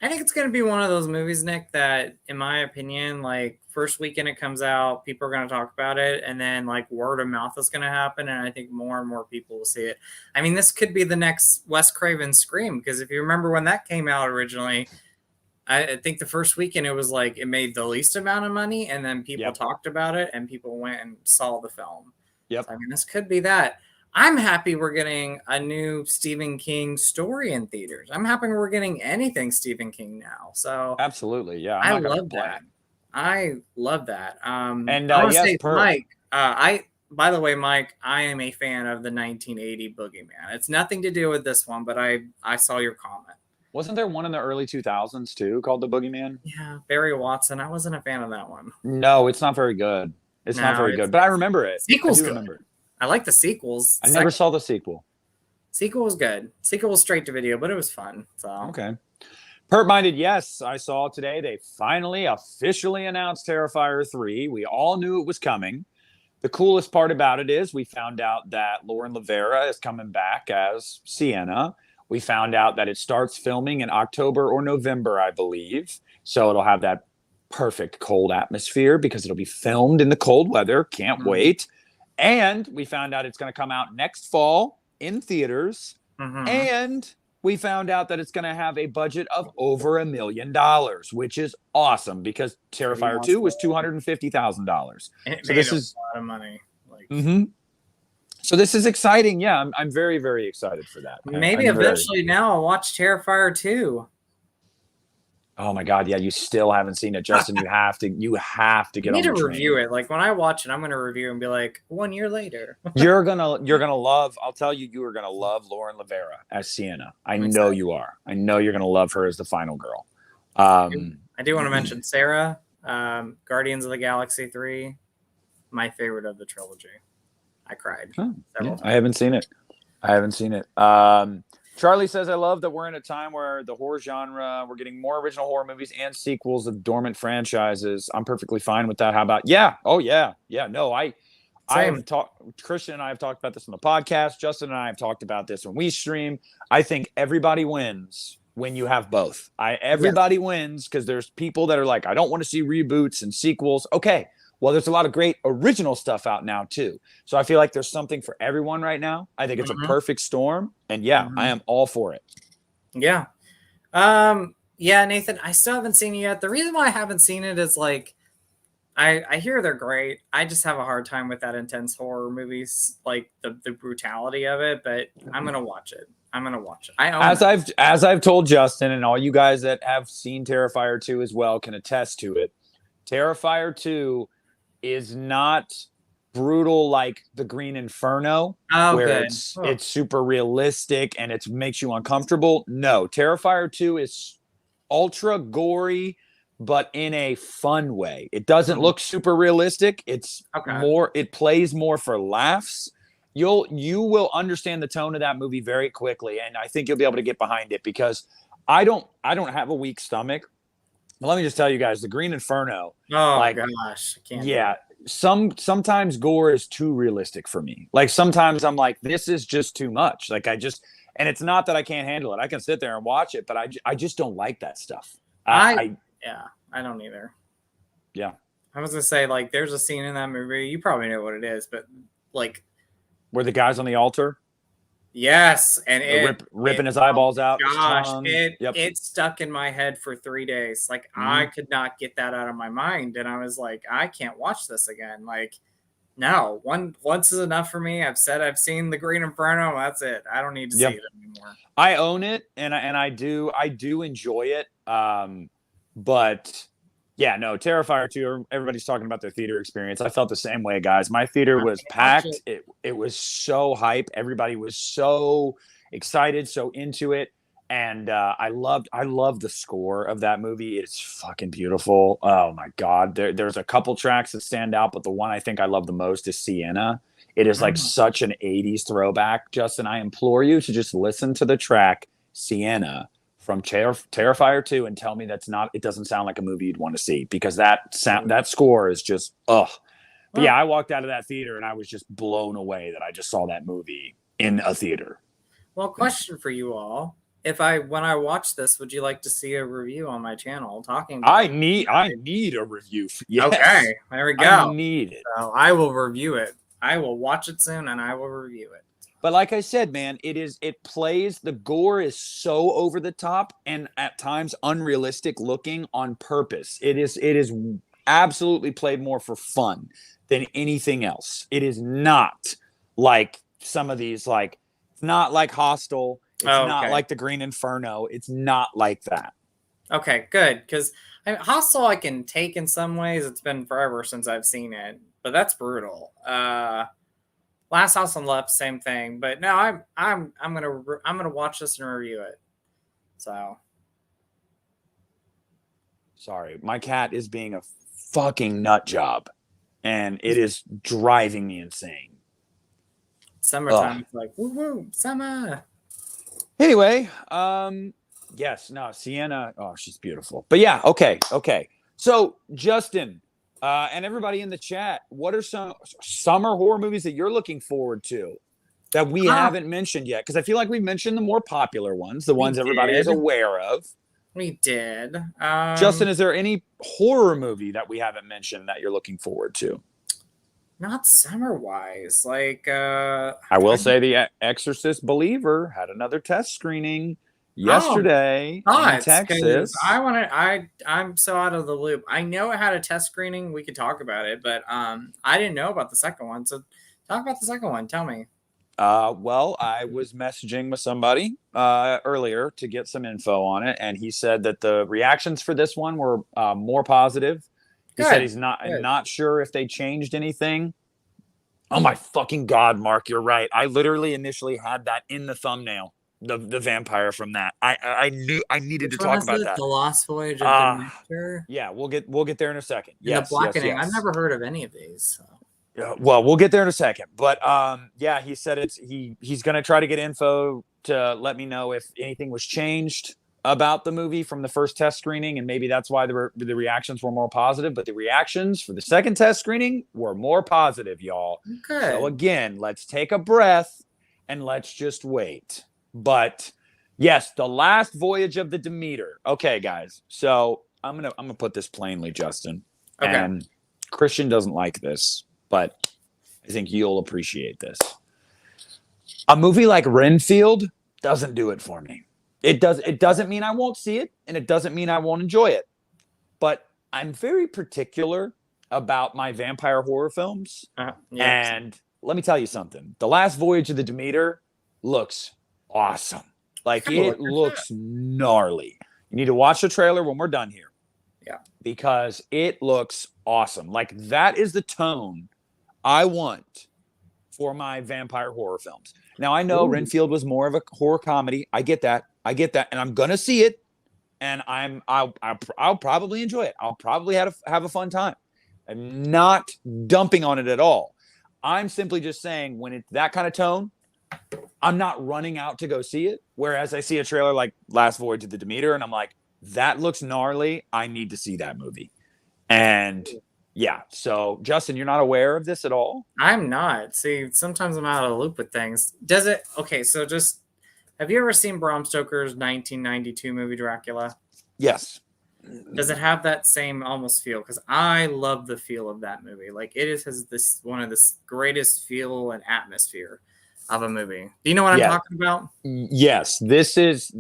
S1: I think it's going to be one of those movies, Nick, that in my opinion, like first weekend it comes out, people are going to talk about it. And then like word of mouth is going to happen. And I think more and more people will see it. I mean, this could be the next Wes Craven Scream, because if you remember when that came out originally, I think the first weekend it was like it made the least amount of money, and then people talked about it and people went and saw the film.
S2: Yep.
S1: So, I mean, this could be that. I'm happy we're getting a new Stephen King story in theaters. I'm happy we're getting anything Stephen King now. So
S2: absolutely, yeah.
S1: I love that. I love that.
S2: And
S1: I want to
S2: yes,
S1: say, Mike, by the way, Mike, I am a fan of the 1980 Boogeyman. It's nothing to do with this one, but I saw your comment.
S2: Wasn't there one in the early 2000s too called The Boogeyman?
S1: Yeah, Barry Watson. I wasn't a fan of that one.
S2: No, it's not very good. It's not very good, but I remember it.
S1: Sequel's good. I like the sequels.
S2: I never saw the sequel.
S1: Sequel was good. Sequel was straight to video, but it was fun. So
S2: okay. Pert Minded, yes, I saw today they finally officially announced Terrifier 3. We all knew it was coming. The coolest part about it is we found out that Lauren Rivera is coming back as Sienna. We found out that it starts filming in October or November, I believe. So it'll have that perfect cold atmosphere because it'll be filmed in the cold weather. Can't wait. And we found out it's going to come out next fall in theaters. And we found out that it's going to have a budget of over $1 million, which is awesome because Terrifier 2 was $250,000.
S1: So this is a lot of money.
S2: So this is exciting. Yeah, I'm very, very excited for that.
S1: Maybe eventually now I'll watch Terrifier 2.
S2: Oh my God. Yeah. You still haven't seen it, Justin. You have to get on the train.
S1: I need to review it. Like when I watch it, I'm going to review and be like 1 year later.
S2: You're going to love, I'll tell you, you are going to love Lauren Rivera as Sienna. I know you are. I know you're going to love her as the final girl.
S1: I do want to mention Sarah, Guardians of the Galaxy 3, my favorite of the trilogy. I cried.
S2: I haven't seen it. Charlie says, I love that we're in a time where the horror genre, we're getting more original horror movies and sequels of dormant franchises. I'm perfectly fine with that. How about, yeah. Oh yeah. Yeah. No, I have talked, Christian and I have talked about this on the podcast. Justin and I have talked about this when we stream. I think everybody wins when you have both. Everybody wins because there's people that are like, I don't want to see reboots and sequels. Okay. Well, there's a lot of great original stuff out now, too. So I feel like there's something for everyone right now. I think it's a perfect storm. And I am all for it.
S1: Yeah. Yeah, Nathan, I still haven't seen it yet. The reason why I haven't seen it is like, I hear they're great. I just have a hard time with that intense horror movies, like the brutality of it. But I'm going to watch it. As
S2: I've told Justin and all you guys that have seen Terrifier 2 as well can attest to it. Terrifier 2 is not brutal like the Green Inferno, where it's super realistic and it makes you uncomfortable. No, Terrifier 2 is ultra gory, but in a fun way. It doesn't look super realistic. It's more. It plays more for laughs. You will understand the tone of that movie very quickly, and I think you'll be able to get behind it because I don't have a weak stomach. But let me just tell you guys, the Green Inferno.
S1: Oh my gosh! I can't.
S2: Yeah. Sometimes gore is too realistic for me. Like sometimes I'm like, this is just too much. Like And it's not that I can't handle it. I can sit there and watch it, but I just don't like that stuff.
S1: I don't either.
S2: Yeah.
S1: I was gonna say, like, there's a scene in that movie. You probably know what it is, but like,
S2: where the guy's on the altar,
S1: yes, and
S2: ripping his eyeballs out.
S1: Gosh,
S2: his tongue.
S1: it stuck in my head for 3 days. Like, I could not get that out of my mind, and I was like, I can't watch this again. Like, no, once is enough for me. I've said I've seen the Green Inferno. That's it. I don't need to see it anymore.
S2: I own it, and I do enjoy it. But yeah, no, Terrifier 2, everybody's talking about their theater experience. I felt the same way, guys. My theater was packed. It was so hype. Everybody was so excited, so into it. And I loved the score of that movie. It's fucking beautiful. Oh my God. There's a couple tracks that stand out, but the one I think I love the most is Sienna. It is like such an 80s throwback. Justin, I implore you to just listen to the track Sienna from Terrifier 2 and tell me it doesn't sound like a movie you'd want to see, because that score is just, ugh. But yeah, I walked out of that theater and I was just blown away that I just saw that movie in a theater.
S1: Well, question for you all. When I watch this, would you like to see a review on my channel talking about
S2: I need a review. Yes.
S1: Okay, there we go.
S2: I need it.
S1: So I will review it. I will watch it soon and I will review it.
S2: But like I said, man, the gore is so over the top and at times unrealistic looking on purpose. It is absolutely played more for fun than anything else. It is not like some of these, like, it's not like Hostel. It's not like the Green Inferno. It's not like that.
S1: Okay, good. Because Hostel I can take in some ways. It's been forever since I've seen it, but that's brutal. Last House on Left, same thing. But no, I'm gonna watch this and review it. So
S2: sorry, my cat is being a fucking nut job, and it is driving me insane.
S1: Summertime, it's like woo summer.
S2: Anyway, yes, no, Sienna. Oh, she's beautiful. But yeah, okay. So Justin. And everybody in the chat, what are some summer horror movies that you're looking forward to that we haven't mentioned yet? Because I feel like we mentioned the more popular ones, the ones everybody is aware of.
S1: We did.
S2: Justin, is there any horror movie that we haven't mentioned that you're looking forward to?
S1: Not summer-wise. Like,
S2: I will say The Exorcist Believer had another test screening yesterday in Texas.
S1: I'm so out of the loop. I know it had a test screening. We could talk about it, but I didn't know about the second one. So talk about the second one. Tell me.
S2: Well, I was messaging with somebody earlier to get some info on it, and he said that the reactions for this one were more positive. He said he's not sure if they changed anything. Oh my fucking God, Mark, you're right. I literally initially had that in the thumbnail. The vampire from that. I knew I needed to talk about that.
S1: The Lost Voyage of Demeter.
S2: Yeah, we'll get there in a second.
S1: Yes, the Blackening. I've never heard of any of these. So.
S2: Yeah, well, we'll get there in a second. But yeah, he said he's gonna try to get info to let me know if anything was changed about the movie from the first test screening, and maybe that's why the reactions were more positive. But the reactions for the second test screening were more positive, y'all.
S1: Okay.
S2: So again, let's take a breath and let's just wait. But yes, The Last Voyage of the Demeter. Okay, guys. So I'm gonna put this plainly, Justin. Okay. And Christian doesn't like this, but I think you'll appreciate this. A movie like Renfield doesn't do it for me. It doesn't mean I won't see it, and it doesn't mean I won't enjoy it. But I'm very particular about my vampire horror films.
S1: Yes.
S2: And let me tell you something. The Last Voyage of the Demeter looks awesome. Like, it looks gnarly. You need to watch the trailer when we're done here.
S1: Yeah.
S2: Because it looks awesome. Like, that is the tone I want for my vampire horror films. Now, I know Renfield was more of a horror comedy. I get that. And I'm going to see it. And I'll probably enjoy it. I'll probably have a fun time. I'm not dumping on it at all. I'm simply just saying, when it's that kind of tone, I'm not running out to go see it. Whereas I see a trailer like Last Voyage of the Demeter, and I'm like, that looks gnarly. I need to see that movie. And yeah, so Justin, you're not aware of this at all?
S1: I'm not. See, sometimes I'm out of the loop with things. Does it? Okay, so just Have you ever seen Bram Stoker's 1992 movie Dracula?
S2: Yes.
S1: Does it have that same almost feel? Because I love the feel of that movie. Like has this one of the greatest feel and atmosphere of a movie. Do you know what I'm talking about?
S2: Yes. This is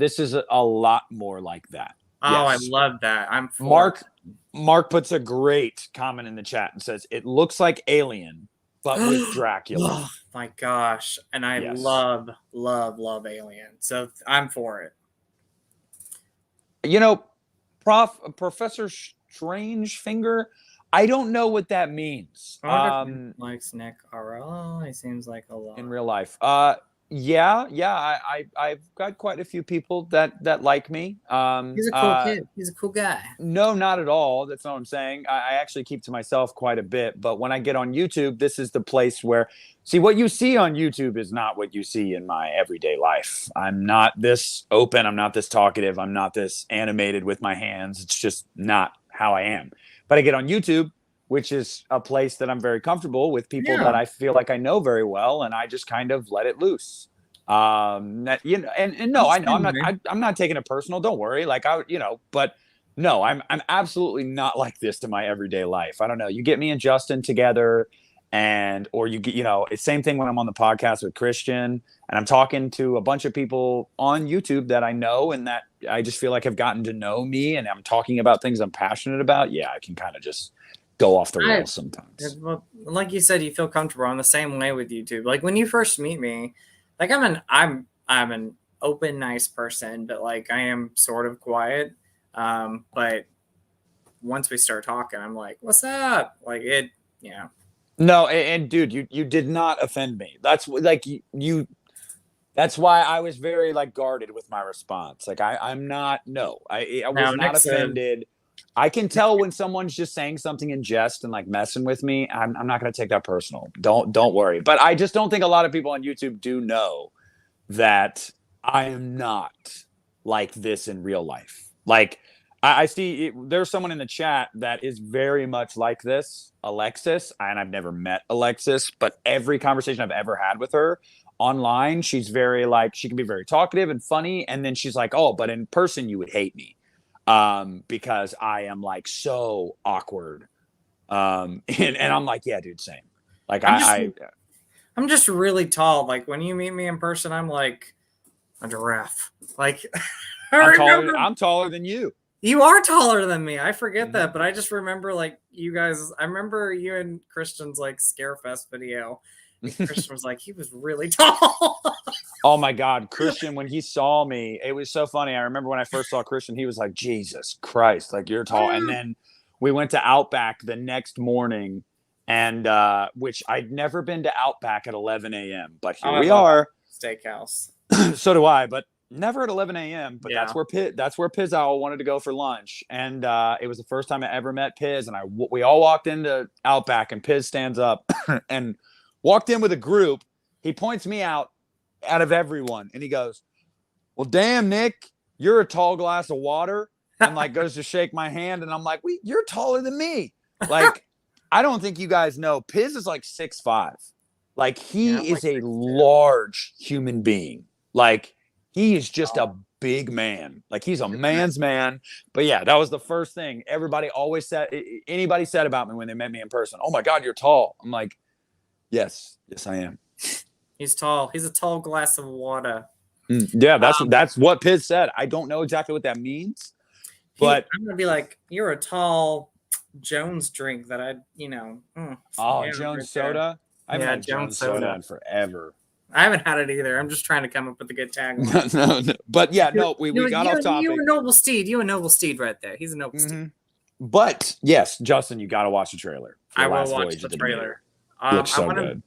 S2: a lot more like that.
S1: Oh,
S2: yes.
S1: I love that. I'm for
S2: Mark puts a great comment in the chat and says it looks like Alien, but with Dracula.
S1: Oh my gosh. And I love Alien. So I'm for it.
S2: You know, Professor Strangefinger, I don't know what that means.
S1: Likes Nick RL. He seems like a lot
S2: in real life. I've got quite a few people that like me.
S1: He's a cool kid. He's a cool guy.
S2: No, not at all. That's not what I'm saying. I actually keep to myself quite a bit. But when I get on YouTube, this is the place where, see, what you see on YouTube is not what you see in my everyday life. I'm not this open. I'm not this talkative. I'm not this animated with my hands. It's just not how I am. But I get on YouTube, which is a place that I'm very comfortable with people that I feel like I know very well, and I just kind of let it loose. And no, I know I'm not taking it personal. Don't worry. Like but no, I'm absolutely not like this to my everyday life. I don't know. You get me and Justin together, or you get, it's same thing when I'm on the podcast with Christian and I'm talking to a bunch of people on YouTube that I know and that I just feel like have gotten to know me, and I'm talking about things I'm passionate about. Yeah, I can kind of just go off the rails sometimes.
S1: Well, like you said, you feel comfortable. I'm the same way with YouTube. Like when you first meet me, like I'm an open, nice person, but like I am sort of quiet. But once we start talking, I'm like, "What's up?" Like it,
S2: No, and dude, you did not offend me. That's like you. That's why I was very like guarded with my response. Like I'm not. No, I was not offended. I can tell when someone's just saying something in jest and like messing with me. I'm not going to take that personal. Don't worry. But I just don't think a lot of people on YouTube do know that I am not like this in real life. Like I see there's someone in the chat that is very much like this, Alexis, and I've never met Alexis, but every conversation I've ever had with her online, she's very like, she can be very talkative and funny. And then she's like, oh, but in person, you would hate me. Because I am like so awkward. And I'm like, yeah, dude, same. Like
S1: I'm just really tall. Like when you meet me in person, I'm like a giraffe. Like
S2: I'm taller than you.
S1: You are taller than me. I forget that, but I just remember like you guys. I remember you and Christian's like Scarefest video. And Christian was like, he was really tall.
S2: Oh my God, Christian, when he saw me, it was so funny. I remember when I first saw Christian, he was like, Jesus Christ, like you're tall. And then we went to Outback the next morning, and which I'd never been to Outback at 11 a.m. But here we are.
S1: Steakhouse.
S2: So do I, but never at 11 a.m. But that's where Piz Owl wanted to go for lunch. And it was the first time I ever met Piz. And we all walked into Outback, and Piz stands up and walked in with a group. He points me out of everyone, and he goes, well, damn, Nick, you're a tall glass of water, and like goes to shake my hand, and I'm like, you're taller than me. Like, I don't think you guys know, Piz is like 6'5". Like he is a large human being. Like he is just a big man. Like he's a man's man. But yeah, that was the first thing anybody said about me when they met me in person. Oh my God, you're tall. I'm like, yes, I am.
S1: He's tall. He's a tall glass of water.
S2: Yeah, that's what Piz said. I don't know exactly what that means, but
S1: I'm gonna be like, you're a tall Jones drink that
S2: Jones soda. I haven't had Jones soda in forever.
S1: I haven't had it either. I'm just trying to come up with a good tagline.
S2: No. But yeah, we got off topic.
S1: You a noble steed. You a noble steed right there. He's a noble steed.
S2: But yes, Justin, you got to watch the trailer.
S1: I will watch the trailer.
S2: Looks so good.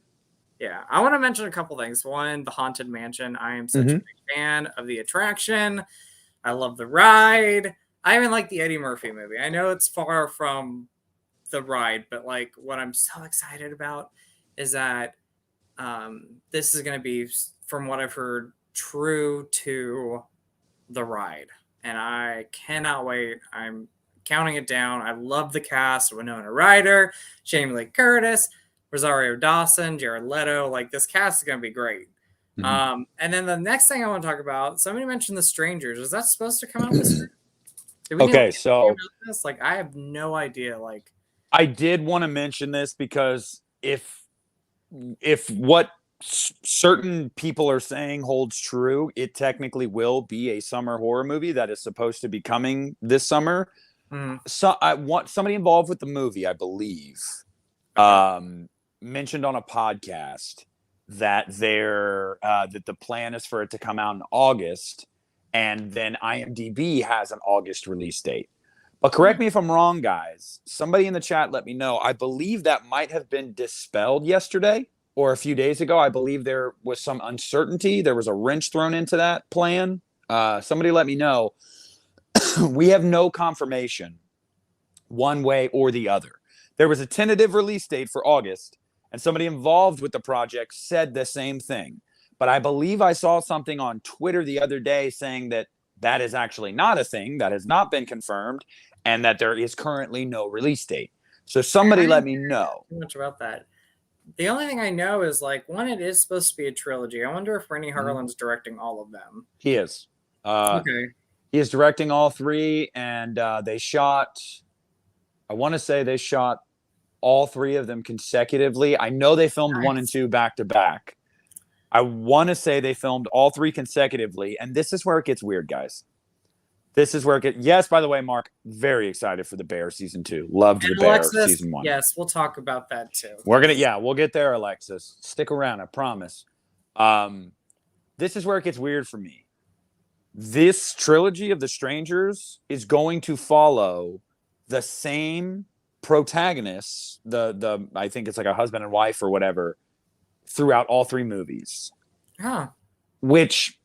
S1: Yeah, I want to mention a couple things. One, the Haunted Mansion. I am such a big fan of the attraction. I love the ride. I even like the Eddie Murphy movie. I know it's far from the ride, but like what I'm so excited about is that this is going to be, from what I've heard, true to the ride. And I cannot wait. I'm counting it down. I love the cast. Winona Ryder, Jamie Lee Curtis, Rosario Dawson, Jared Leto. Like, this cast is going to be great.
S2: Mhm.
S1: And then the next thing I want to talk about, somebody mentioned The Strangers. Is that supposed to come out this year? Do we know
S2: Okay,
S1: anything
S2: so
S1: about this? Like, I have no idea. Like,
S2: I did want to mention this because if what certain people are saying holds true, it technically will be a summer horror movie that is supposed to be coming this summer.
S1: mm,
S2: So I want somebody involved with the movie, I believe,
S1: okay.
S2: mentioned on a podcast that that the plan is for it to come out in August, and then IMDb has an August release date. But correct me if I'm wrong, guys. Somebody in the chat let me know. I believe that might have been dispelled yesterday or a few days ago. I believe there was some uncertainty. There was a wrench thrown into that plan. Somebody let me know. We have no confirmation one way or the other. There was a tentative release date for August, and somebody involved with the project said the same thing. But I believe I saw something on Twitter the other day saying that that is actually not a thing, that has not been confirmed, and that there is currently no release date. So
S1: I
S2: somebody let
S1: didn't
S2: me know.
S1: hear too much about that. The only thing I know is like one, it is supposed to be a trilogy. I wonder if Rennie Harlan's directing all of them.
S2: He is. Uh,
S1: Okay.
S2: he is directing all three, and they shot, I want to say they shot all three of them consecutively. I know they filmed one and
S1: Nice.
S2: two back to back. I want to say they filmed all three consecutively, and this is where it gets weird, guys. This is where it gets. Yes, by the way, Mark, very excited for The Bear season 2. Loved
S1: And
S2: The Bear
S1: Alexis,
S2: season 1.
S1: yes, we'll talk about that too.
S2: We'll get there, Alexis. Stick around, I promise. This is where it gets weird for me. This trilogy of The Strangers is going to follow the same protagonists, the I think it's like a husband and wife or whatever, throughout all three movies.
S1: Huh.
S2: Which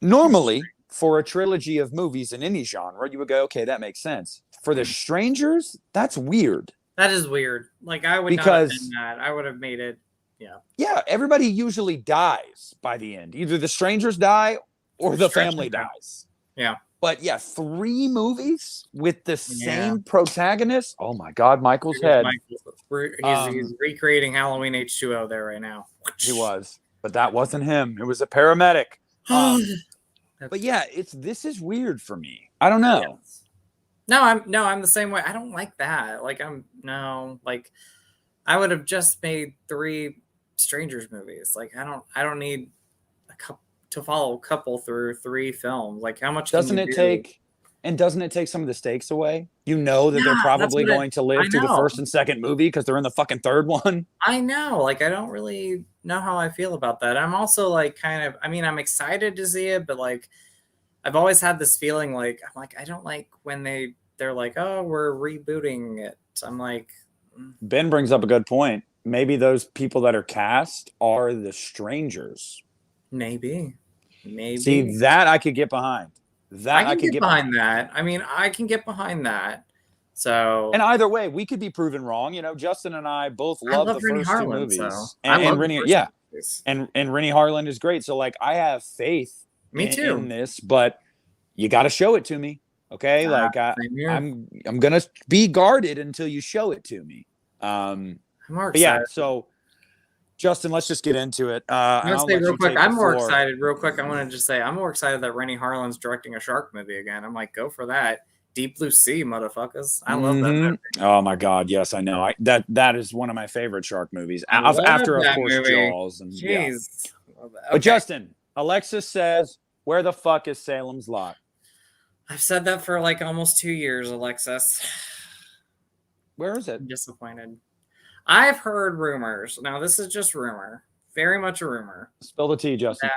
S2: normally for a trilogy of movies in any genre, you would go, okay, that makes sense. For The Strangers, that's weird.
S1: That is weird. Like I would not have done that. I would have made it.
S2: Yeah, everybody usually dies by the end. Either the strangers die or the family dies.
S1: Yeah.
S2: But yeah, 3 movies with the same protagonist. Oh my God, Michael's head.
S1: He's recreating Halloween H2O there right now.
S2: He was, but that wasn't him. It was a paramedic. But yeah, this is weird for me. I don't know.
S1: Yes. No, I'm the same way. I don't like that. Like I would have just made 3 strangers movies. Like I don't need a couple to follow a couple through 3 films. Like how much
S2: doesn't it take some of the stakes away? You know that they're probably going to live through the first and second movie because they're in the fucking third one.
S1: I know. Like I don't really know how I feel about that. I'm also like I'm excited to see it, but like I've always had this feeling like I don't like when they're like, oh, we're rebooting it. I'm like,
S2: Ben brings up a good point. Maybe those people that are cast are the strangers.
S1: Maybe.
S2: See, that I could get behind.
S1: I can get behind that. I mean, I can get behind that. So,
S2: and either way, we could be proven wrong. You know, Justin and I both love the first 2 movies, and Rennie, and Rennie Harlan is great. So, like, I have faith in this, but you got to show it to me, okay? Like, I'm gonna be guarded until you show it to me.
S1: I'm more
S2: excited. Yeah, so. Justin, let's just get into it.
S1: I'm going to say real quick, I'm more excited. Real quick, I want to just say I'm more excited that Rennie Harlan's directing a shark movie again. I'm like, go for that. Deep Blue Sea, motherfuckers. I love that movie.
S2: Oh, my God. Yes, I know. That is one of my favorite shark movies. After, of course,
S1: movie.
S2: Jaws. And,
S1: Jeez.
S2: Yeah.
S1: Okay.
S2: But, Justin, Alexis says, where the fuck is Salem's Lot?
S1: I've said that for like almost 2 years, Alexis.
S2: Where is it?
S1: I'm disappointed. I've heard rumors. Now, this is just rumor. Very much a rumor.
S2: Spill the tea, Justin.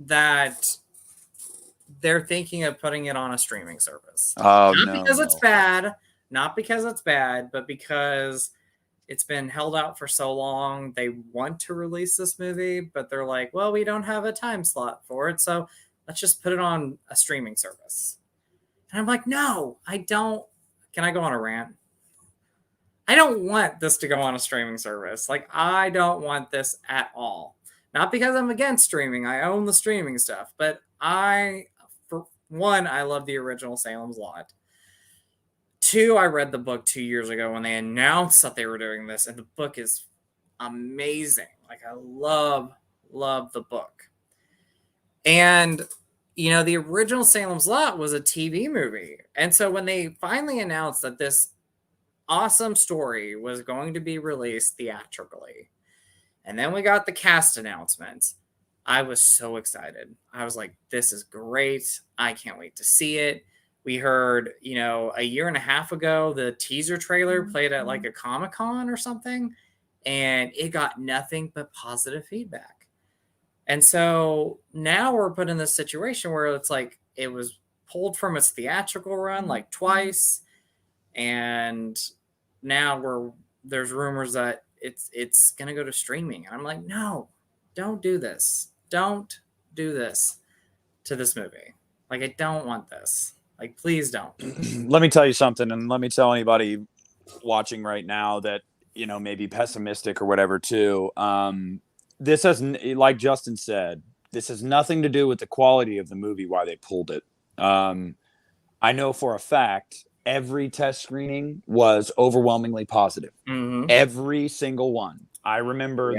S1: That they're thinking of putting it on a streaming service.
S2: Oh,
S1: not because it's bad. Not because it's bad, but because it's been held out for so long. They want to release this movie, but they're like, well, we don't have a time slot for it. So let's just put it on a streaming service. And I'm like, no, I don't. Can I go on a rant? I don't want this to go on a streaming service. Like, I don't want this at all. Not because I'm against streaming. I own the streaming stuff. But for one, I love the original Salem's Lot. 2, I read the book 2 years ago when they announced that they were doing this. And the book is amazing. Like, I love love the book. And, you know, the original Salem's Lot was a TV movie. And so when they finally announced that this awesome story was going to be released theatrically, and then we got the cast announcements, I was so excited. I was like, this is great. I can't wait to see it. We heard, you know, a year and a half ago, the teaser trailer played at like a Comic-Con or something, and it got nothing but positive feedback. And so now we're put in this situation where it's like it was pulled from its theatrical run like twice, and now there's rumors that it's gonna go to streaming. And I'm like, no, don't do this. Don't do this to this movie. Like, I don't want this. Like, please don't.
S2: Let me tell you something, and let me tell anybody watching right now that, you know, maybe pessimistic or whatever too. This has, like Justin said, this has nothing to do with the quality of the movie, why they pulled it. I know for a fact every test screening was overwhelmingly positive.
S1: Mm-hmm.
S2: Every single one. I remember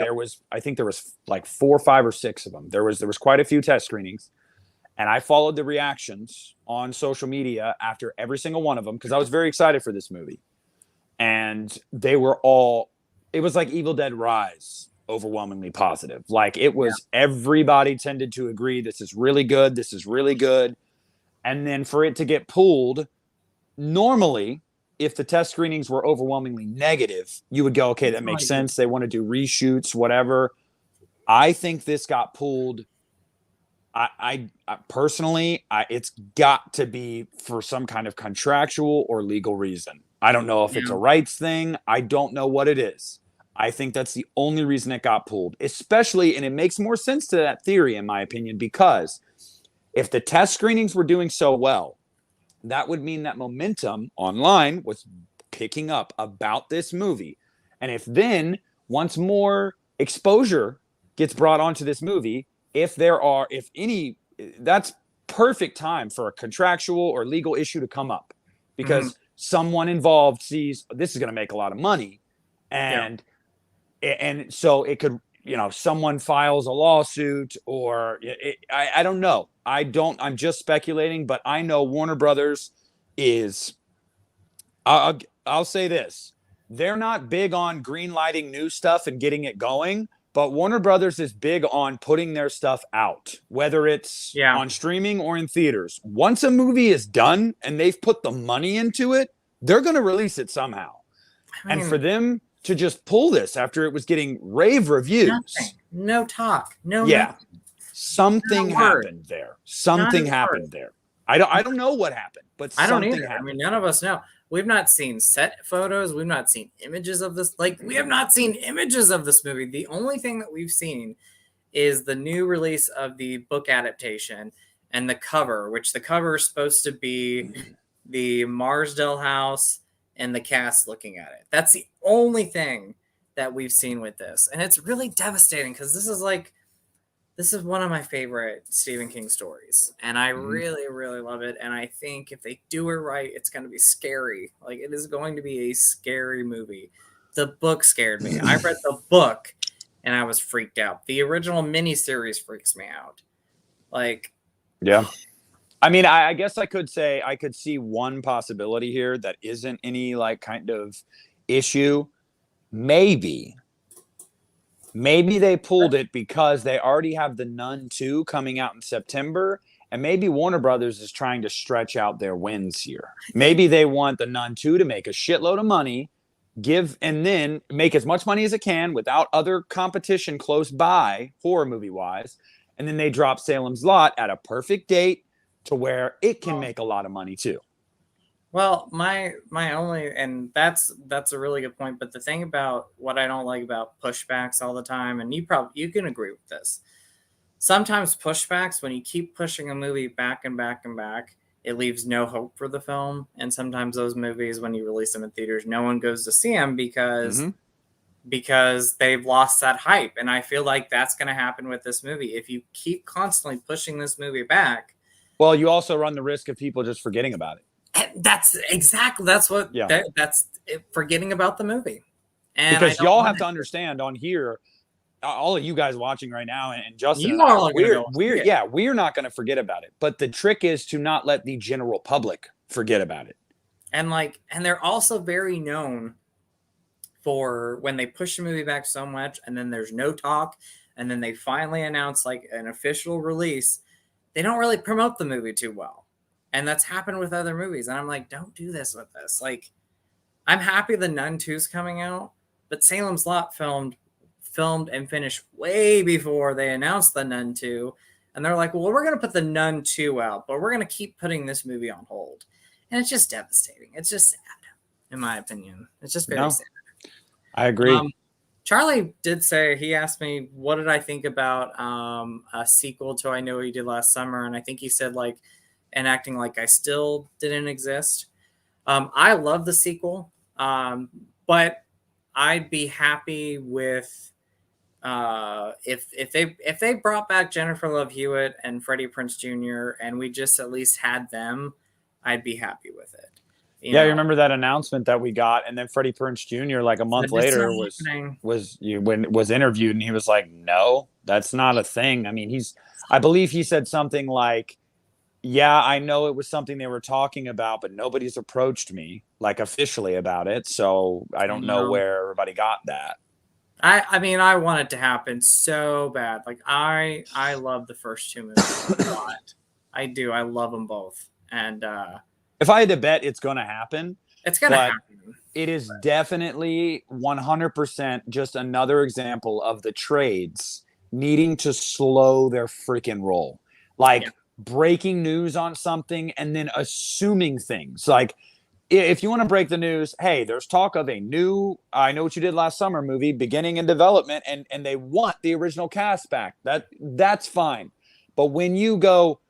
S2: I think there was like 4, 5, or 6 of them. There was quite a few test screenings, and I followed the reactions on social media after every single one of them because I was very excited for this movie. And they were all, it was like Evil Dead Rise, overwhelmingly positive. Like it was, everybody tended to agree, this is really good. This is really good. And then for it to get pulled, normally, if the test screenings were overwhelmingly negative, you would go, okay, that makes sense. They want to do reshoots, whatever. I think this got pulled. I personally, it's got to be for some kind of contractual or legal reason. I don't know if it's a rights thing. I don't know what it is. I think that's the only reason it got pulled, especially, and it makes more sense to that theory, in my opinion, because if the test screenings were doing so well, that would mean that momentum online was picking up about this movie. And if then, once more exposure gets brought onto this movie, that's perfect time for a contractual or legal issue to come up because someone involved sees this is going to make a lot of money. And so it could, you know, someone files a lawsuit or I don't know. I'm just speculating, but I know Warner Brothers is, I'll say this. They're not big on green lighting new stuff and getting it going, but Warner Brothers is big on putting their stuff out, whether it's on streaming or in theaters. Once a movie is done and they've put the money into it, they're going to release it somehow. I mean, and for them to just pull this after it was getting rave reviews.
S1: Nothing. No talk. No.
S2: Yeah. Something happened there. Something happened there. I don't know what happened, but
S1: I don't either.
S2: Happened.
S1: I mean, none of us know. We've not seen set photos. We've not seen images of this. Like, we have not seen images of this movie. The only thing that we've seen is the new release of the book adaptation and the cover, which the cover is supposed to be the Marsdale house and the cast looking at it. That's the only thing that we've seen with this. And it's really devastating because this is one of my favorite Stephen King stories. And I really, really love it. And I think if they do it right, it's going to be scary. Like, it is going to be a scary movie. The book scared me. I read the book and I was freaked out. The original miniseries freaks me out. Like,
S2: yeah. I mean, I guess I could say I could see one possibility here that isn't any like kind of issue. Maybe they pulled it because they already have The Nun 2 coming out in September, and maybe Warner Brothers is trying to stretch out their wins here. Maybe they want The Nun 2 to make a shitload of money, and then make as much money as it can without other competition close by, horror movie-wise, and then they drop Salem's Lot at a perfect date to where it can make a lot of money too.
S1: Well, my only, and that's a really good point. But the thing about what I don't like about pushbacks all the time, and you can agree with this. Sometimes pushbacks, when you keep pushing a movie back and back and back, it leaves no hope for the film. And sometimes those movies, when you release them in theaters, no one goes to see them because they've lost that hype. And I feel like that's going to happen with this movie. If you keep constantly pushing this movie back.
S2: Well, you also run the risk of people just forgetting about it.
S1: That's forgetting about the movie. And
S2: because y'all have to understand on here, all of you guys watching right now, and Justin,
S1: You
S2: and I,
S1: all are gonna
S2: we're not going to forget about it. But the trick is to not let the general public forget about it.
S1: And they're also very known for when they push the movie back so much, and then there's no talk, and then they finally announce like an official release. They don't really promote the movie too well, and that's happened with other movies. And I'm like, don't do this with this. Like, I'm happy the Nun 2's coming out, but Salem's Lot filmed and finished way before they announced the Nun 2. And they're like, well, we're going to put the Nun 2 out, but we're going to keep putting this movie on hold. And it's just devastating. It's just sad, in my opinion. It's just very sad.
S2: I agree.
S1: Charlie did say, he asked me, what did I think about a sequel to I Know What You Did Last Summer? And I think he said, like, and acting like I still didn't exist. I love the sequel, but I'd be happy with if they brought back Jennifer Love Hewitt and Freddie Prinze Jr. and we just at least had them, I'd be happy with it.
S2: You remember that announcement that we got, and then Freddie Prinze Jr. like a month later was interviewed, and he was like, "No, that's not a thing." I mean, I believe he said something like, "Yeah, I know it was something they were talking about, but nobody's approached me like officially about it, so I don't know where everybody got that."
S1: I mean, I want it to happen so bad. Like, I love the first two movies a lot. I do. I love them both. And
S2: if I had to bet, it's going to happen.
S1: It's going to happen.
S2: It is definitely 100% just another example of the trades needing to slow their freaking roll. Like, breaking news on something and then assuming things. Like, if you want to break the news, hey, there's talk of a new I Know What You Did Last Summer movie beginning in development, and they want the original cast back. That's fine. But when you go,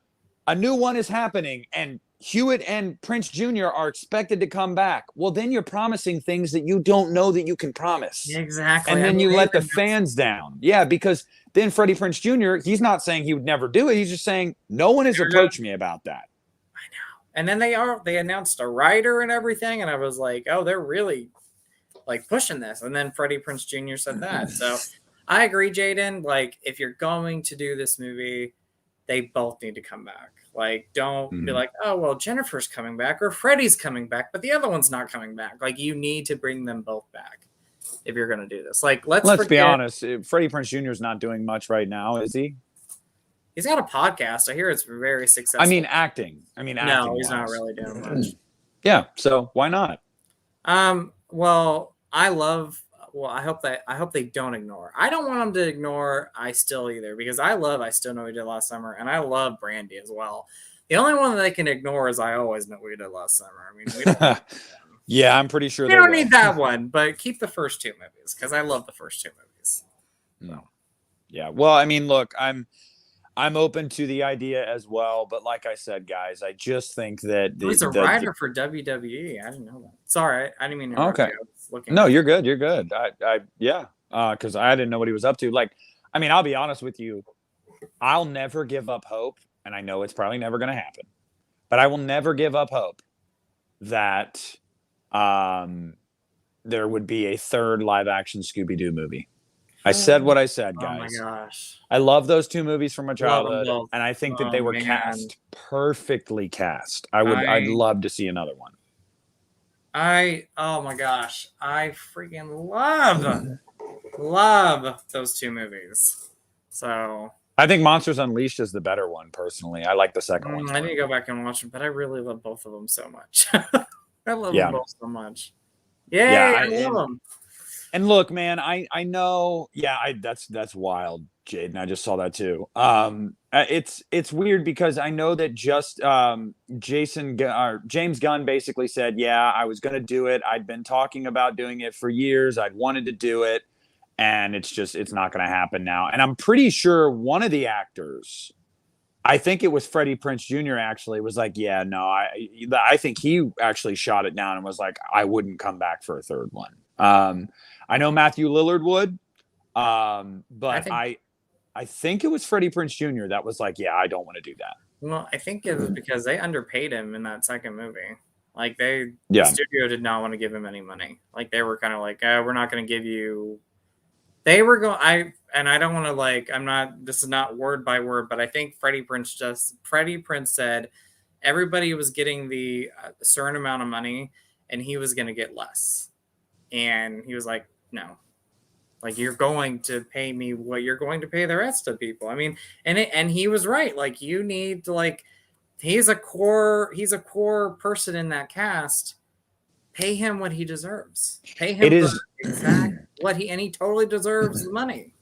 S2: a new one is happening, and Hewitt and Prince Jr. are expected to come back, well, then you're promising things that you don't know that you can promise.
S1: Exactly.
S2: And then you let the fans down. Yeah, because then Freddie Prinze Jr., he's not saying he would never do it. He's just saying, no one has approached me about that.
S1: I know. And then they announced a writer and everything, and I was like, oh, they're really like pushing this. And then Freddie Prinze Jr. said that. So I agree, Jaden. Like, if you're going to do this movie, they both need to come back. Like, don't be like, oh, well, Jennifer's coming back or Freddie's coming back, but the other one's not coming back. Like, you need to bring them both back if you're going to do this. Like, let's
S2: be honest. Freddie Prinze Jr. is not doing much right now, is he?
S1: He's got a podcast. I hear it's very successful.
S2: I mean, acting.
S1: No, he's not really doing much.
S2: Yeah, so why not?
S1: Well, I hope they don't ignore. I don't want them to ignore I Still either, because I love I Still Know What You Did Last Summer, and I love Brandy as well. The only one that they can ignore is I Always Know What You Did Last Summer. I mean, we don't
S2: yeah, I'm pretty sure
S1: they don't need that one, but keep the first two movies because I love the first two movies.
S2: No. Yeah. Well, I mean, look, I'm open to the idea as well, but like I said, guys, I just think that
S1: he's a writer for WWE. I didn't know that. Sorry, I didn't mean to interrupt you.
S2: No, you're good. You're good. Because I didn't know what he was up to. Like, I mean, I'll be honest with you. I'll never give up hope, and I know it's probably never going to happen, but I will never give up hope that there would be a third live-action Scooby-Doo movie. I said what I said, guys.
S1: Oh, my gosh.
S2: I love those two movies from my childhood, and I think that they were cast perfectly cast. I'd love to see another one.
S1: Oh my gosh, I freaking love those two movies. So
S2: I think Monsters Unleashed is the better one, personally. I like the second one.
S1: I need to go back and watch them, but I really love both of them so much. I love them both so much. I love them.
S2: And look, man, I know. Yeah, that's wild, Jaden. I just saw that too. It's weird because I know that just James Gunn basically said, yeah, I was going to do it. I'd been talking about doing it for years. I'd wanted to do it, and it's not going to happen now. And I'm pretty sure one of the actors, I think it was Freddie Prinze Jr. actually was like, yeah, no, I think he actually shot it down and was like, I wouldn't come back for a third one. I know Matthew Lillard would, but I think it was Freddie Prinze Jr. that was like, yeah, I don't want to do that.
S1: Well, I think it was because they underpaid him in that second movie. Like the studio did not want to give him any money. Like they were kind of like, we're not going to give you They were going. I don't want to like. I'm not. This is not word by word, but I think Freddie Prinze said everybody was getting the certain amount of money, and he was going to get less. And he was like, "No, like you're going to pay me what you're going to pay the rest of people." I mean, and he was right. Like you need to like. He's a core person in that cast. Pay him what he deserves. Pay him exact what he totally deserves the money.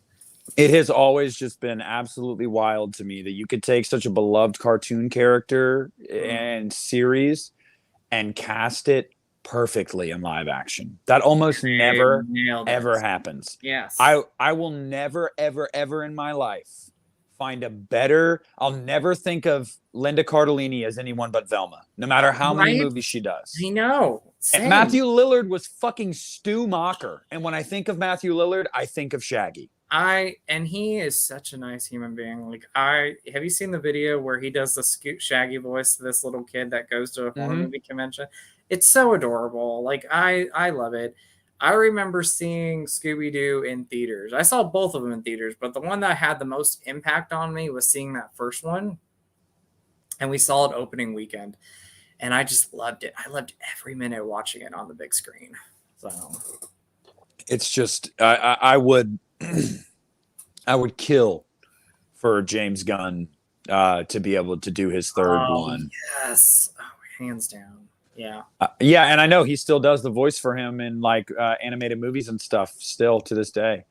S2: It has always just been absolutely wild to me that you could take such a beloved cartoon character and series and cast it perfectly in live action. That almost never ever happens.
S1: Yes.
S2: I will never ever in my life find a better. I'll never think of Linda Cardellini as anyone but Velma, no matter how many movies she does.
S1: I know.
S2: And Matthew Lillard was fucking Stu Macher. And when I think of Matthew Lillard, I think of Shaggy.
S1: And he is such a nice human being. Like have you seen the video where he does the Shaggy voice to this little kid that goes to a horror movie convention? It's so adorable. Like I love it. I remember seeing Scooby-Doo in theaters. I saw both of them in theaters, but the one that had the most impact on me was seeing that first one. And we saw it opening weekend. And I just loved it. I loved every minute watching it on the big screen. So
S2: it's just I would kill for James Gunn to be able to do his third one.
S1: Yes. Oh, hands down. Yeah.
S2: Yeah, and I know he still does the voice for him in like animated movies and stuff still to this day.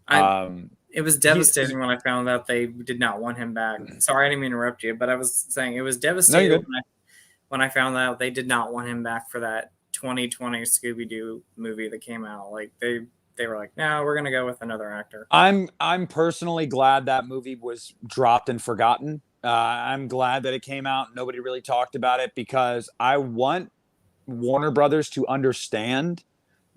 S1: It was devastating when I found out they did not want him back. Sorry, I didn't mean to interrupt you, but I was saying it was devastating when I found out they did not want him back for that 2020 Scooby-Doo movie that came out. Like they were like, no, we're gonna go with another actor.
S2: I'm personally glad that movie was dropped and forgotten. I'm glad that it came out. Nobody really talked about it because I want Warner Brothers to understand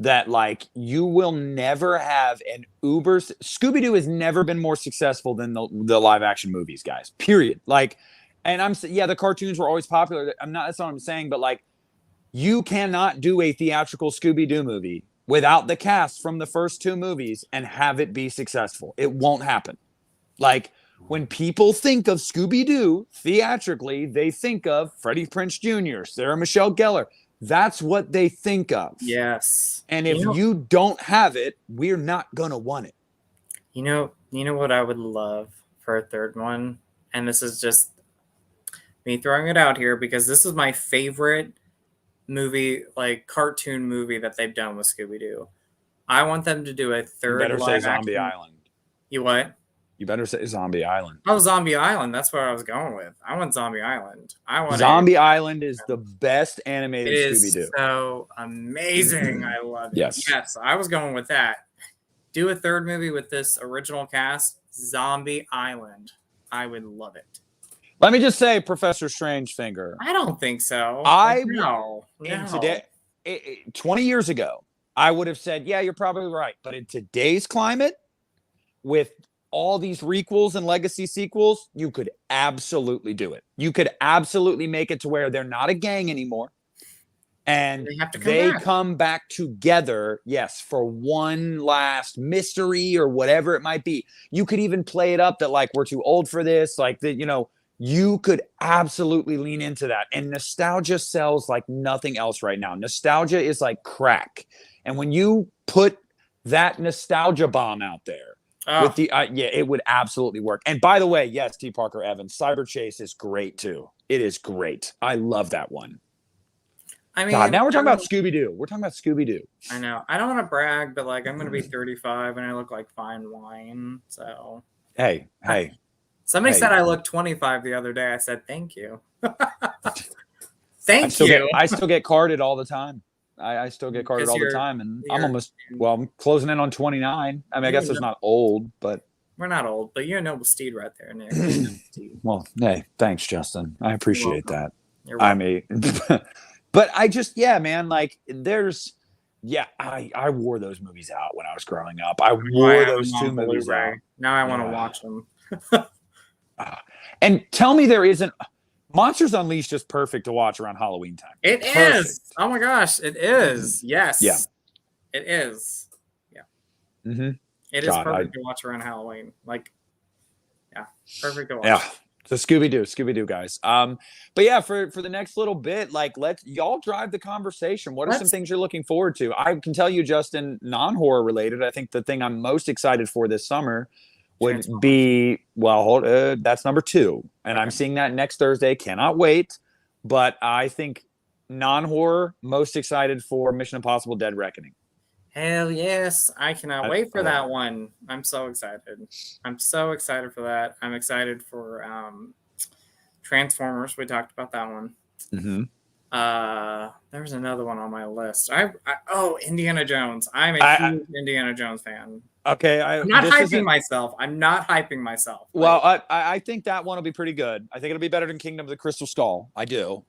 S2: that like you will never have an Scooby-Doo has never been more successful than the live action movies, guys. Period. Like, and the cartoons were always popular. That's not what I'm saying, but like you cannot do a theatrical Scooby-Doo movie without the cast from the first two movies and have it be successful. It won't happen. Like when people think of Scooby-Doo theatrically, they think of Freddie Prinze Jr., Sarah Michelle Gellar. That's what they think of.
S1: Yes.
S2: And if you don't have it, we're not going to want it.
S1: You know what I would love for a third one? And this is just me throwing it out here because this is my favorite movie, like cartoon movie that they've done with Scooby-Doo. I want them to do a third.
S2: You better say Zombie Island.
S1: You what?
S2: You better say Zombie Island.
S1: Oh, Zombie Island. That's what I was going with. I want Zombie Island.
S2: Zombie Island is the best animated Scooby-Doo.
S1: It is so amazing. I love it.
S2: Yes.
S1: Yes, I was going with that. Do a third movie with this original cast, Zombie Island. I would love it.
S2: Let me just say, Professor Strangefinger.
S1: I don't think so.
S2: No. Today, 20 years ago, I would have said, yeah, you're probably right. But in today's climate, with all these requels and legacy sequels, you could absolutely do it. You could absolutely make it to where they're not a gang anymore. And they come back together, yes, for one last mystery or whatever it might be. You could even play it up that like we're too old for this, like that, you could absolutely lean into that. And nostalgia sells like nothing else right now. Nostalgia is like crack. And when you put that nostalgia bomb out there, with the it would absolutely work. And by the way, yes, T. Parker Evans, Cyber Chase is great too. It is great. I love that one.
S1: I mean,
S2: God, now we're talking about Scooby-Doo. We're talking about Scooby-Doo.
S1: I know. I don't want to brag, but like I'm going to be 35 and I look like fine wine. So
S2: hey.
S1: Somebody said I looked 25 the other day. I said thank you. Thank you.
S2: I still get carded all the time. I still get carded all the time, and I'm closing in on 29. I mean, I guess it's not old, but
S1: we're not old, but you're a noble steed right there, Nick.
S2: Well, hey, thanks, Justin. I appreciate that. I mean, but I just, man, like I wore those movies out when I was growing up. I wore those two movies out.
S1: Now I want to watch them.
S2: And tell me there isn't. Monsters Unleashed is perfect to watch around Halloween time.
S1: It is. Oh my gosh, it is. Yes.
S2: Yeah.
S1: It is. Yeah.
S2: Mm-hmm.
S1: It is
S2: God,
S1: perfect to watch around Halloween. Like, yeah, perfect to watch.
S2: Yeah. So Scooby Doo guys. But yeah, for the next little bit, like let y'all drive the conversation. What are some things you're looking forward to? I can tell you, Justin, non-horror related. I think the thing I'm most excited for this summer would be that's number 2, and I'm seeing that next Thursday. Cannot wait. But I think non-horror most excited for Mission Impossible: Dead Reckoning.
S1: Hell yes. I cannot wait for that one. I'm so excited. I'm so excited for that. I'm excited for Transformers. We talked about that one.
S2: Mm-hmm.
S1: There's another one on my list. Indiana Jones. I'm a huge Indiana Jones fan.
S2: Okay.
S1: I'm not hyping myself. I'm not hyping myself.
S2: Well, I think that one will be pretty good. I think it'll be better than Kingdom of the Crystal Skull. I do.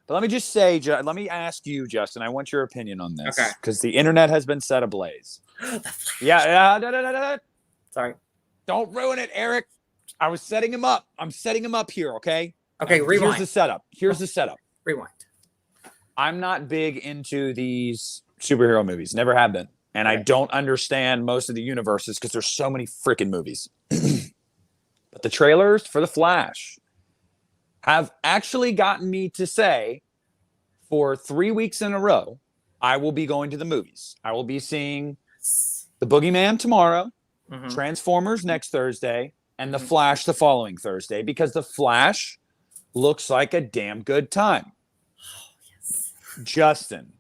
S2: But let me just say, let me ask you, Justin, I want your opinion on this.
S1: Okay.
S2: Because the internet has been set ablaze. Yeah.
S1: Sorry.
S2: Don't ruin it, Eric. I was setting him up. I'm setting him up here, okay?
S1: Okay, rewind.
S2: Here's the setup.
S1: Rewind.
S2: I'm not big into these superhero movies. Never have been. And I don't understand most of the universes because there's so many freaking movies. But the trailers for The Flash have actually gotten me to say for 3 weeks in a row, I will be going to the movies. I will be seeing The Bogeyman tomorrow, Transformers next Thursday, and The Flash the following Thursday, because The Flash looks like a damn good time.
S1: Oh, yes.
S2: Justin,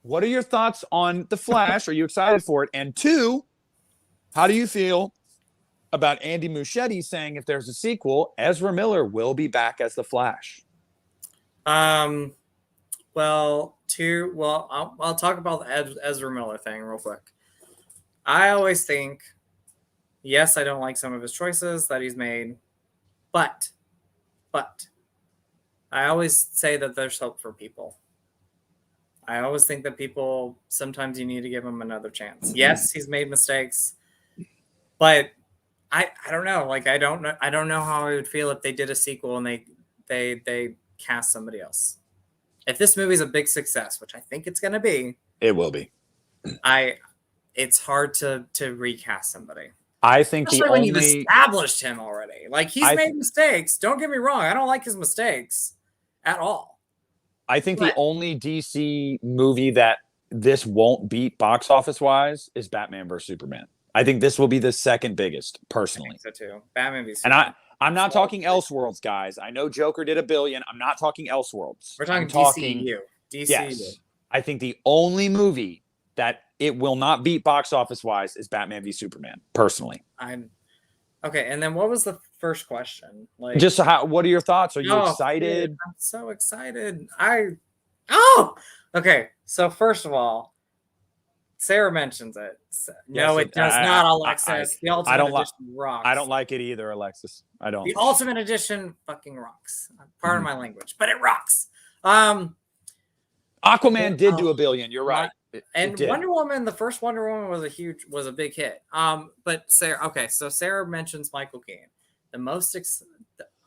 S2: what are your thoughts on The Flash? Are you excited for it? And 2, how do you feel about Andy Muschietti saying if there's a sequel, Ezra Miller will be back as the Flash?
S1: I'll talk about the Ezra Miller thing real quick. I always think, yes, I don't like some of his choices that he's made, but I always say that there's hope for people. I always think that people, sometimes you need to give them another chance. Yes, he's made mistakes, but I don't know. Like, I don't know how I would feel if they did a sequel and they cast somebody else. If this movie's a big success, which I think it's going to be,
S2: it will be.
S1: It's hard to recast somebody.
S2: I think
S1: especially when you've established him already. Like, he's made mistakes. Don't get me wrong. I don't like his mistakes at all.
S2: I think the only DC movie that this won't beat box office wise is Batman vs Superman. I think this will be the second biggest, personally. I think
S1: so too. Batman vs Superman.
S2: And I'm not talking Elseworlds, guys. I know Joker did $1 billion. I'm not talking Elseworlds.
S1: We're talking DCU.
S2: Yes. I think the only movie that it will not beat box office wise is Batman v Superman, personally.
S1: Okay. And then what was the first question? Like,
S2: just what are your thoughts? Are you excited?
S1: Dude, I'm so excited. Okay. So first of all, Sarah mentions it. No, it does not, Alexis. The Ultimate Edition rocks.
S2: I don't like it either, Alexis. I don't.
S1: The Ultimate Edition fucking rocks. Pardon my language, but it rocks.
S2: Aquaman did do $1 billion. You're right.
S1: And Wonder Woman, the first Wonder Woman was a big hit. But Sarah, okay, so Sarah mentions Michael Keaton.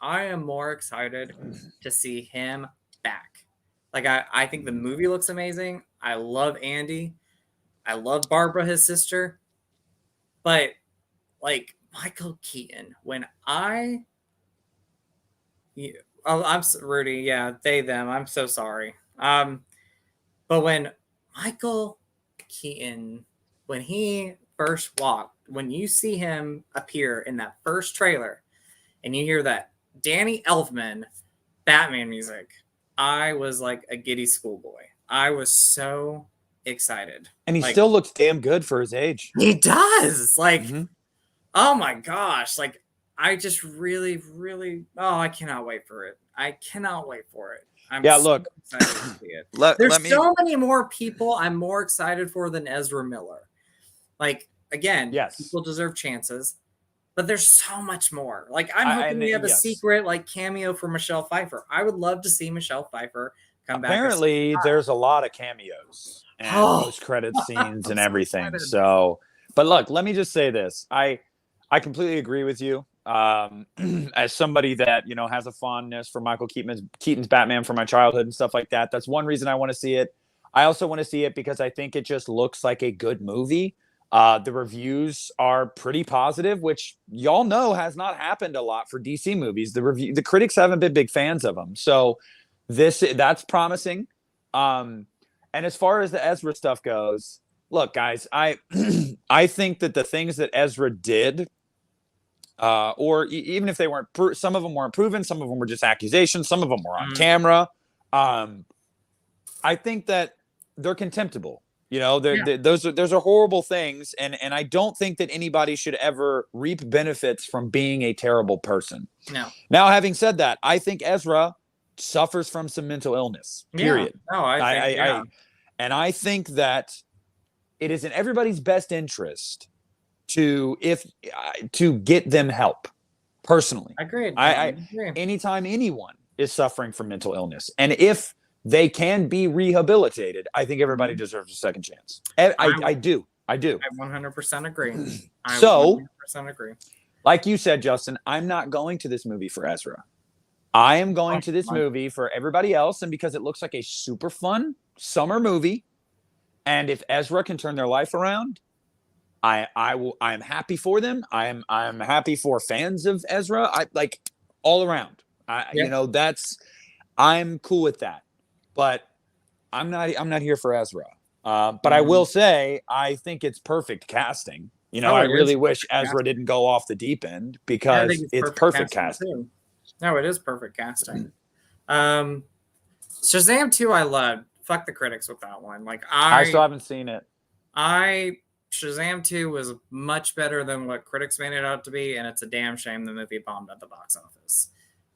S1: I am more excited to see him back. Like, I think the movie looks amazing. I love Andy. I love Barbara, his sister. But, like, Michael Keaton, I'm Rudy. Yeah, they, them. I'm so sorry. But when Michael Keaton, when he first walked, when you see him appear in that first trailer and you hear that Danny Elfman Batman music, I was like a giddy schoolboy. I was so excited.
S2: And he still looks damn good for his age.
S1: He does. Like, oh my gosh. Like, I just really, really, I cannot wait for it. I cannot wait for it.
S2: Look,
S1: excited to see it. There's so many more people I'm more excited for than Ezra Miller. Like, again, people deserve chances, but there's so much more. Like, I'm hoping we have a secret like cameo for Michelle Pfeiffer. I would love to see Michelle Pfeiffer come back.
S2: Apparently, there's a lot of cames and post-credit scenes and everything. So, but look, let me just say this. I completely agree with you. As somebody that, has a fondness for Michael Keaton's Batman from my childhood and stuff like that. That's one reason I want to see it. I also want to see it because I think it just looks like a good movie. The reviews are pretty positive, which y'all know has not happened a lot for DC movies. The critics haven't been big fans of them, so that's promising. And as far as the Ezra stuff goes, look, guys, I I think that the things that Ezra did, even if they weren't, some of them weren't proven, some of them were just accusations, some of them were on camera. I think that they're contemptible. You know, those are horrible things, and I don't think that anybody should ever reap benefits from being a terrible person.
S1: No.
S2: Now, having said that, I think Ezra suffers from some mental illness. Period.
S1: Yeah. No,
S2: I think that it is in everybody's best interest to get them help. Personally,
S1: Agreed.
S2: I anytime anyone is suffering from mental illness, and if they can be rehabilitated, I think everybody deserves a second chance. I do.
S1: I 100% agree.
S2: So,
S1: 100% agree.
S2: Like you said, Justin, I'm not going to this movie for Ezra. I am going to this movie for everybody else, and because it looks like a super fun summer movie. And if Ezra can turn their life around, I'm happy for them. I'm happy for fans of Ezra. I like all around. You know, I'm cool with that. But I'm not here for Ezra. But I will say I think it's perfect casting. You know, I really wish Ezra didn't go off the deep end because it's perfect casting.
S1: No, it is perfect casting. Shazam 2 I loved. Fuck the critics with that one. Like
S2: I still haven't seen it.
S1: Shazam 2 was much better than what critics made it out to be, and it's a damn shame the movie bombed at the box office.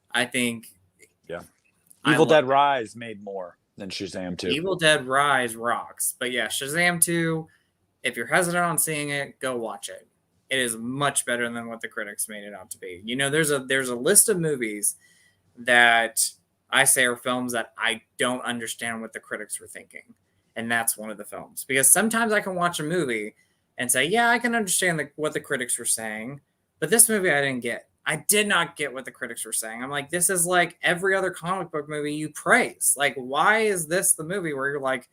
S1: I think
S2: Evil Dead Rise made more than Shazam 2.
S1: Evil Dead Rise rocks. But yeah, Shazam 2, if you're hesitant on seeing it, go watch it. It is much better than what the critics made it out to be. You know, there's a list of movies that I say are films that I don't understand what the critics were thinking. And that's one of the films. Because sometimes I can watch a movie and say, yeah, I can understand what the critics were saying. But this movie I didn't get. I did not get what the critics were saying. I'm like, this is like every other comic book movie you praise. Like, why is this the movie where you're like,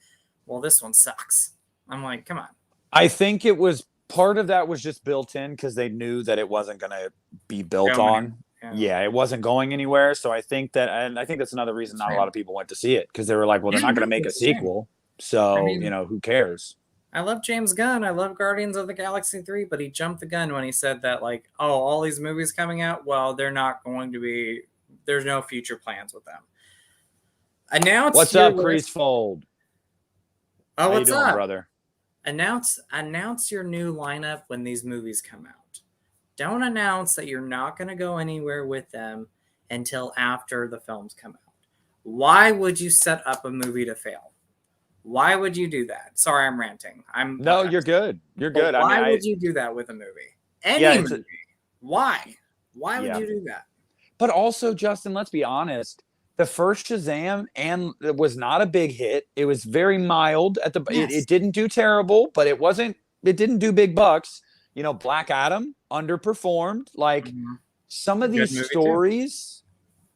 S1: well, this one sucks? I'm like, come on.
S2: I think it was part of that was just built in because they knew that it wasn't going to be built on. Yeah, it wasn't going anywhere. So I think that's another reason not a lot of people went to see it because they were like, well, they're not going to make a sequel. So, you know, who cares?
S1: I love James Gunn. I love Guardians of the Galaxy 3, but he jumped the gun when he said that, like, oh, all these movies coming out, well, they're not going to be, there's no future plans with them.
S2: What's up, Priestfold?
S1: Oh, what's up,
S2: brother?
S1: Announce your new lineup when these movies come out. Don't announce that you're not going to go anywhere with them until after the films come out. Why would you set up a movie to fail? Why would you do that? Sorry, I'm ranting.
S2: You're good. You're good.
S1: Why would you do that with a movie? Any movie. Why? Why would you do that?
S2: But also, Justin, let's be honest. The first Shazam was not a big hit. It was very mild at the. Yes. It didn't do terrible, but it didn't do big bucks. You know, Black Adam underperformed. Like some of these stories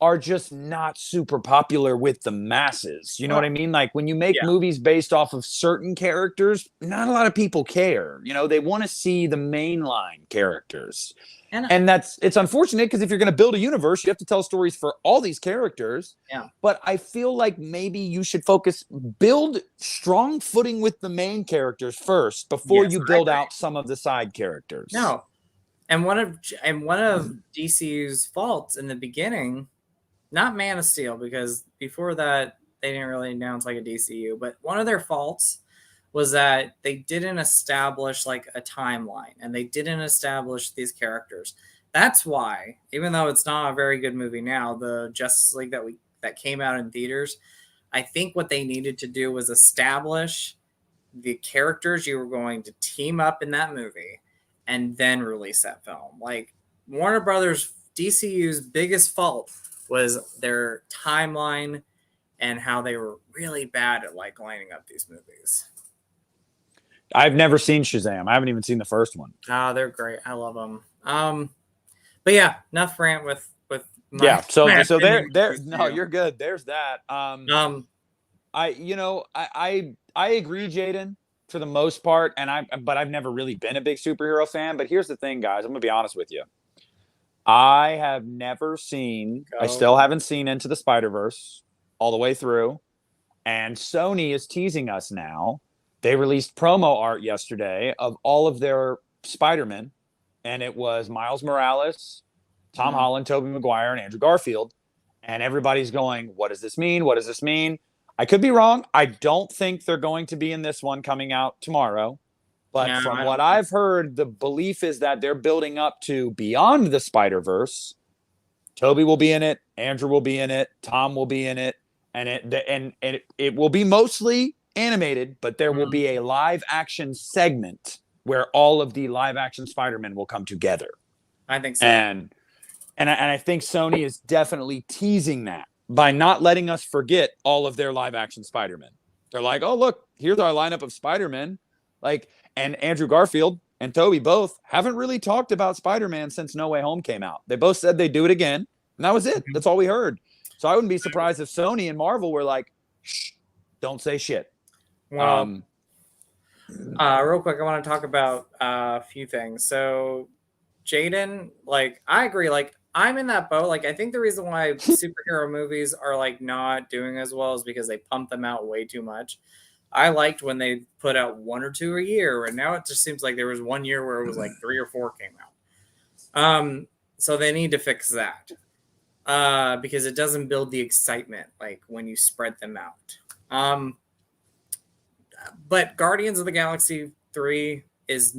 S2: are just not super popular with the masses. You know what I mean? Like when you make movies based off of certain characters, not a lot of people care. You know, they want to see the mainline characters. And it's unfortunate because if you're going to build a universe, you have to tell stories for all these characters.
S1: Yeah.
S2: But I feel like maybe you should build strong footing with the main characters first before you build out some of the side characters.
S1: No. And one of DCU's faults in the beginning, not Man of Steel, because before that they didn't really announce like a DCU, but one of their faults was that they didn't establish like a timeline and they didn't establish these characters. That's why, even though it's not a very good movie now, the Justice League that came out in theaters, I think what they needed to do was establish the characters you were going to team up in that movie and then release that film. Like Warner Brothers, DCU's biggest fault was their timeline and how they were really bad at like lining up these movies.
S2: I've never seen Shazam. I haven't even seen the first one.
S1: Oh, they're great. I love them. But yeah, enough rant with
S2: So there. No, you're good. There's that. I agree, Jaden. for the most part, but I've never really been a big superhero fan. But here's the thing, guys. I'm gonna be honest with you. I have never seen. I still haven't seen Into the Spider-Verse all the way through, and Sony is teasing us now. They released promo art yesterday of all of their Spider-Men, and it was Miles Morales, Tom Holland, Tobey Maguire, and Andrew Garfield. And everybody's going, what does this mean? What does this mean? I could be wrong. I don't think they're going to be in this one coming out tomorrow. But from what I've heard, the belief is that they're building up to Beyond the Spider-Verse. Toby will be in it. Andrew will be in it. Tom will be in it. And it will be mostly animated, but there will be a live action segment where all of the live action Spider-Man will come together.
S1: I think so.
S2: And I think Sony is definitely teasing that by not letting us forget all of their live action Spider-Man. They're like, oh, look, here's our lineup of Spider-Man. Like, and Andrew Garfield and Toby both haven't really talked about Spider-Man since No Way Home came out. They both said they'd do it again, and that was it. That's all we heard. So I wouldn't be surprised if Sony and Marvel were like, shh, don't say shit.
S1: Well, real quick, I want to talk about a few things. So Jaden, like, I agree. Like, I'm in that boat. Like, I think the reason why superhero movies are like not doing as well is because they pump them out way too much. I liked when they put out 1 or 2 a year, and now it just seems like there was 1 year where it was like 3 or 4 came out. So they need to fix that because it doesn't build the excitement like when you spread them out. But Guardians of the Galaxy 3 is,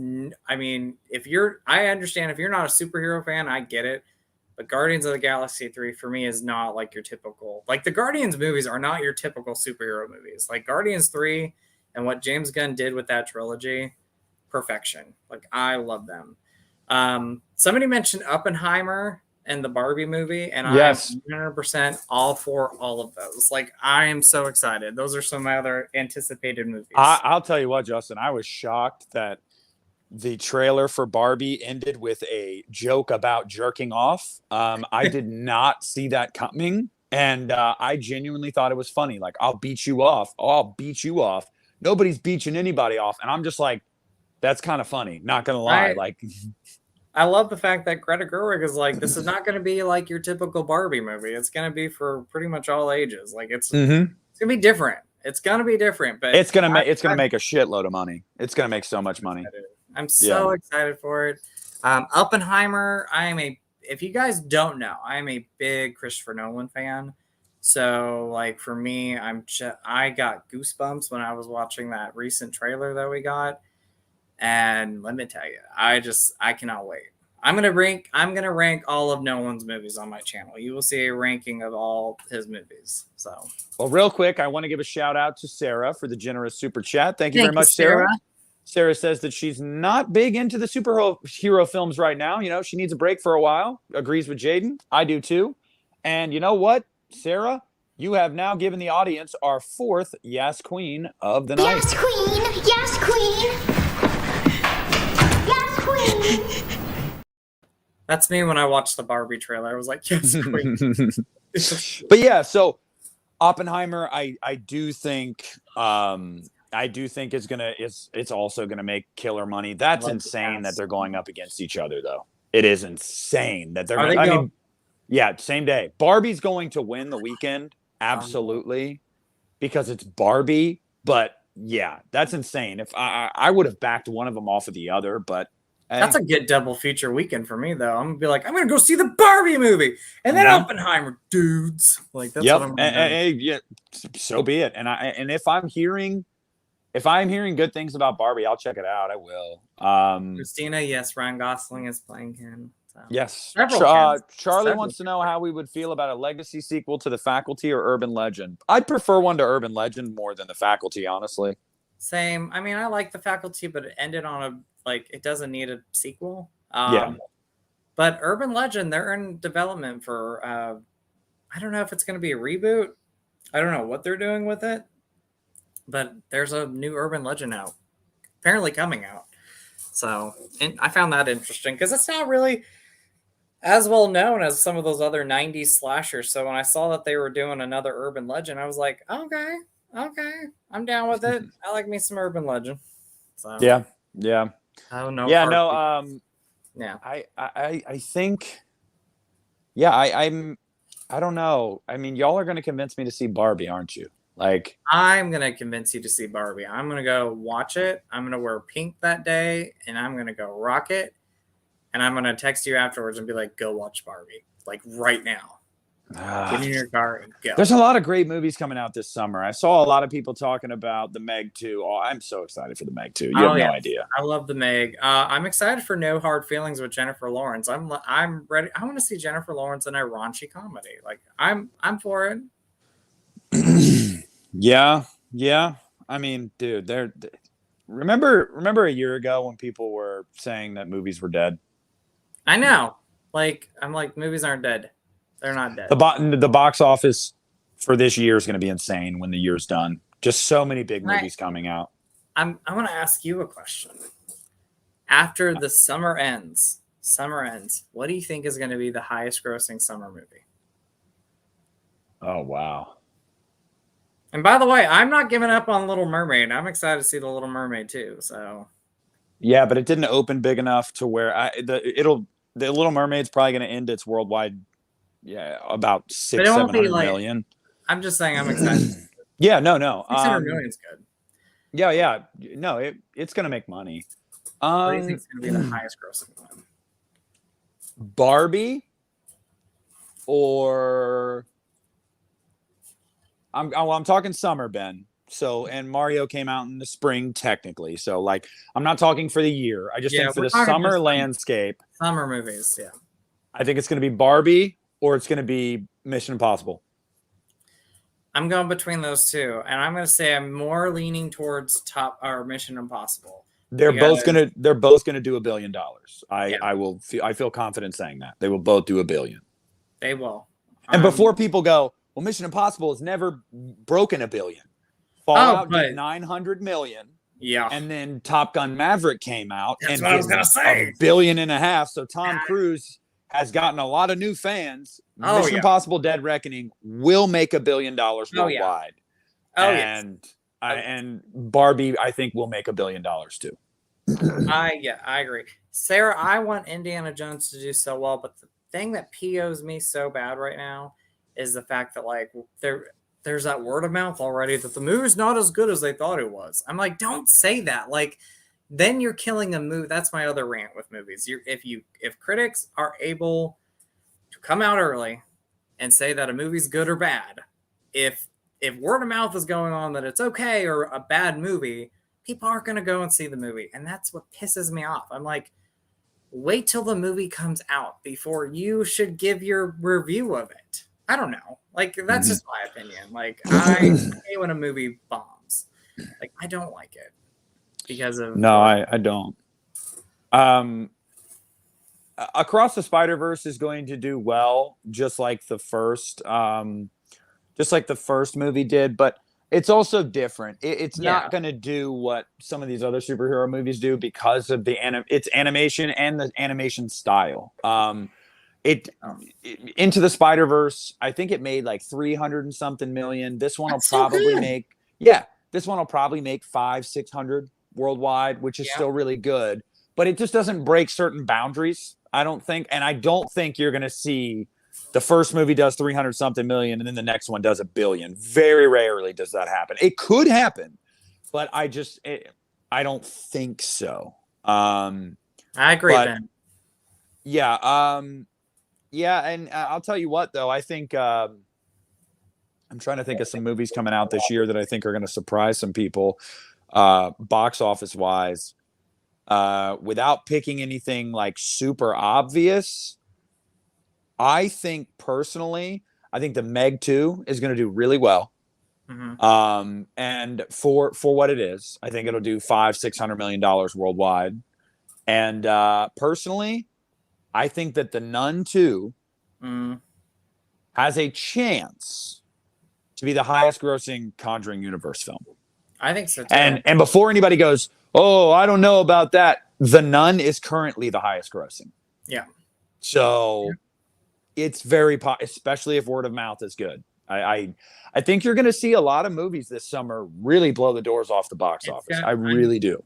S1: I mean, I understand if you're not a superhero fan, I get it. But Guardians of the Galaxy 3 for me is not like your typical, like the Guardians movies are not your typical superhero movies. Like Guardians 3 and what James Gunn did with that trilogy, perfection. Like I love them. Somebody mentioned Oppenheimer and the Barbie movie, and
S2: yes.
S1: I'm 100% all for all of those. Like I am so excited. Those are some of my other anticipated movies.
S2: I'll tell you what, Justin, I was shocked that the trailer for Barbie ended with a joke about jerking off. I did not see that coming. And I genuinely thought it was funny. Like, I'll beat you off. Oh, I'll beat you off. Nobody's beating anybody off. And I'm just like, that's kind of funny. Not going to lie.
S1: I love the fact that Greta Gerwig is like, this is not going to be like your typical Barbie movie. It's going to be for pretty much all ages. Like it's going to be different. It's going to be different, but
S2: it's going to make a shitload of money. It's going to make so much money.
S1: I'm so excited for it. Oppenheimer, if you guys don't know, I am a big Christopher Nolan fan. So like for me, I got goosebumps when I was watching that recent trailer that we got. And let me tell you, I cannot wait. I'm gonna rank all of Nolan's movies on my channel. You will see a ranking of all his movies. So
S2: well, real quick, I want to give a shout out to Sarah for the generous super chat. Thank you very much, Sarah. Sarah says that she's not big into the superhero films right now. You know, she needs a break for a while. Agrees with Jaden. I do too. And you know what, Sarah? You have now given the audience our 4th Yes Queen of the night.
S3: Yes, Queen! Yes, Queen! Yes, Queen!
S1: That's me when I watched the Barbie trailer. I was like, yes, Queen.
S2: But yeah, so Oppenheimer, I do think it's also gonna make killer money. That's insane that they're going up against each other, though. It is insane that they're. Yeah, same day. Barbie's going to win the weekend, absolutely, because it's Barbie. But yeah, that's insane. If I would have backed one of them off of the other, but
S1: that's a good double feature weekend for me, though. I'm gonna be like, I'm gonna go see the Barbie movie and then Oppenheimer, dudes. Like that's what I'm gonna do.
S2: Yeah, so be it. And if I'm hearing good things about Barbie, I'll check it out. I will.
S1: Christina, yes, Ryan Gosling is playing Ken. So.
S2: Yes. Charlie wants to know how we would feel about a legacy sequel to The Faculty or Urban Legend. I'd prefer one to Urban Legend more than The Faculty, honestly.
S1: Same. I mean, I like The Faculty, but it ended on it doesn't need a sequel. But Urban Legend, they're in development for, I don't know if it's going to be a reboot. I don't know what they're doing with it. But there's a new Urban Legend apparently coming out. So, and I found that interesting because it's not really as well known as some of those other 90s slashers. So when I saw that they were doing another Urban Legend, I was like, okay, I'm down with it. I like me some Urban Legend. So
S2: Yeah. Yeah.
S1: I don't know.
S2: Yeah. No.
S1: Yeah.
S2: I think. Yeah. I don't know. I mean, y'all are going to convince me to see Barbie, aren't you? Like,
S1: I'm gonna convince you to see Barbie. I'm gonna go watch it. I'm gonna wear pink that day, and I'm gonna go rock it. And I'm gonna text you afterwards and be like, "Go watch Barbie, like right now. Get in your car and go."
S2: there's a lot of great movies coming out this summer. I saw a lot of people talking about the Meg 2. Oh, I'm so excited for the Meg 2. You have no idea.
S1: I love the Meg. I'm excited for No Hard Feelings with Jennifer Lawrence. I'm ready. I want to see Jennifer Lawrence in a raunchy comedy. Like I'm for it.
S2: Yeah. Yeah. I mean, dude, remember a year ago when people were saying that movies were dead?
S1: I know. Like I'm like movies aren't dead. They're not dead.
S2: The box office for this year is going to be insane when the year's done. Just so many big movies coming out.
S1: I want to ask you a question. After the summer ends, what do you think is going to be the highest grossing summer movie?
S2: Oh, wow.
S1: And by the way, I'm not giving up on Little Mermaid. I'm excited to see the Little Mermaid too. So
S2: yeah, but it didn't open big enough to where the Little Mermaid's probably going to end its worldwide. Yeah, about 600-700 million.
S1: I'm just saying, I'm excited.
S2: Yeah, no.
S1: 600 million is good.
S2: Yeah. No, it's going to make money.
S1: What do you think is going to be the highest grossing one?
S2: Barbie or I'm talking summer, Ben. So, and Mario came out in the spring technically. So, like, I'm not talking for the year. I just think for the summer landscape.
S1: Summer movies, yeah.
S2: I think it's going to be Barbie or it's going to be Mission Impossible.
S1: I'm going between those two, and I'm going to say I'm more leaning towards Mission Impossible.
S2: They're both gonna do $1 billion. I feel confident saying that they will both do $1 billion.
S1: They will.
S2: And before people go, well, Mission Impossible has never broken $1 billion. Fallout did 900 million.
S1: Yeah.
S2: And then Top Gun Maverick came out
S1: and what I was gonna say.
S2: $1.5 billion. So Tom Cruise has gotten a lot of new fans. Mission Impossible: Dead Reckoning will make $1 billion worldwide. And Barbie, I think, will make $1 billion too.
S1: I agree. Sarah, I want Indiana Jones to do so well, but the thing that POs me so bad right now is the fact that like there's that word of mouth already that the movie's not as good as they thought it was. I'm like, don't say that. Like, then you're killing a movie. That's my other rant with movies. If critics are able to come out early and say that a movie's good or bad, if word of mouth is going on that it's okay or a bad movie, people aren't going to go and see the movie. And that's what pisses me off. I'm like, wait till the movie comes out before you should give your review of it. I don't know. Like, that's just my opinion. Like, I hate when a movie bombs. Like, I don't like it because of...
S2: No, I don't. Across the Spider-Verse is going to do well, just like the first movie did, but it's also different. It's not going to do what some of these other superhero movies do because of its animation and the animation style. Into the Spider-Verse, I think it made like 300 and something million. This one will probably make 500-600 worldwide, which is still really good, but it just doesn't break certain boundaries, I don't think. And I don't think you're going to see the first movie does 300 something million and then the next one does $1 billion. Very rarely does that happen. It could happen, but I don't think so.
S1: I agree, Ben.
S2: Yeah. Yeah, and I'll tell you what, though. I think I'm trying to think of some movies coming out this year that I think are going to surprise some people, box office wise, without picking anything like super obvious. I think personally, the Meg 2 is going to do really well. Mm-hmm. And for what it is, I think it'll do $500-600 million worldwide. And personally, I think that The Nun 2 has a chance to be the highest grossing Conjuring universe film.
S1: I think so too.
S2: And before anybody goes, oh, I don't know about that, The Nun is currently the highest grossing.
S1: Yeah.
S2: So it's very especially if word of mouth is good. I think you're going to see a lot of movies this summer really blow the doors off the box office. I really do.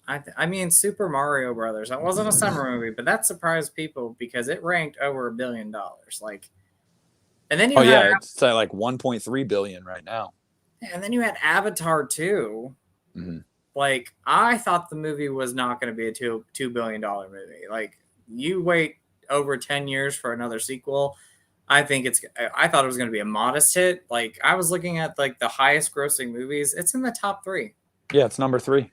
S1: I mean, Super Mario Brothers. That wasn't a summer movie, but that surprised people because it ranked over $1 billion. Like, and then you
S2: Oh
S1: had,
S2: yeah, it's like 1.3 billion right now.
S1: and then you had Avatar 2.
S2: Mm-hmm.
S1: Like, I thought the movie was not going to be a $2 billion movie. Like, you wait over 10 years for another sequel. I thought it was going to be a modest hit. Like, I was looking at like the highest grossing movies. It's in the top 3.
S2: Yeah, it's number 3.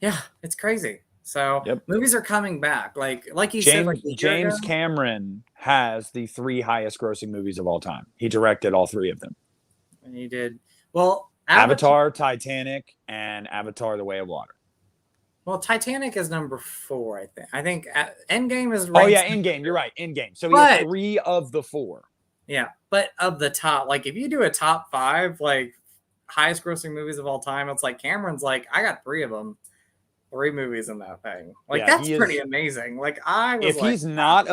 S1: Yeah, it's crazy. So
S2: Yep.
S1: movies are coming back. Like you said, like a year
S2: James
S1: ago.
S2: Cameron has the 3 highest grossing movies of all time. He directed all 3 of them.
S1: And he did well.
S2: Avatar, Titanic, and Avatar: The Way of Water.
S1: Well, Titanic is number 4. I think Endgame is.
S2: Oh
S1: Ranked
S2: yeah, Endgame. You're right, Endgame. So he has 3 of the 4.
S1: Yeah, but of the top, like if you do a top 5, like highest grossing movies of all time, it's like Cameron's like, I got 3 of them, 3 movies in that thing. Like
S2: Yeah,
S1: that's pretty amazing. Like I was
S2: If
S1: like,
S2: he's not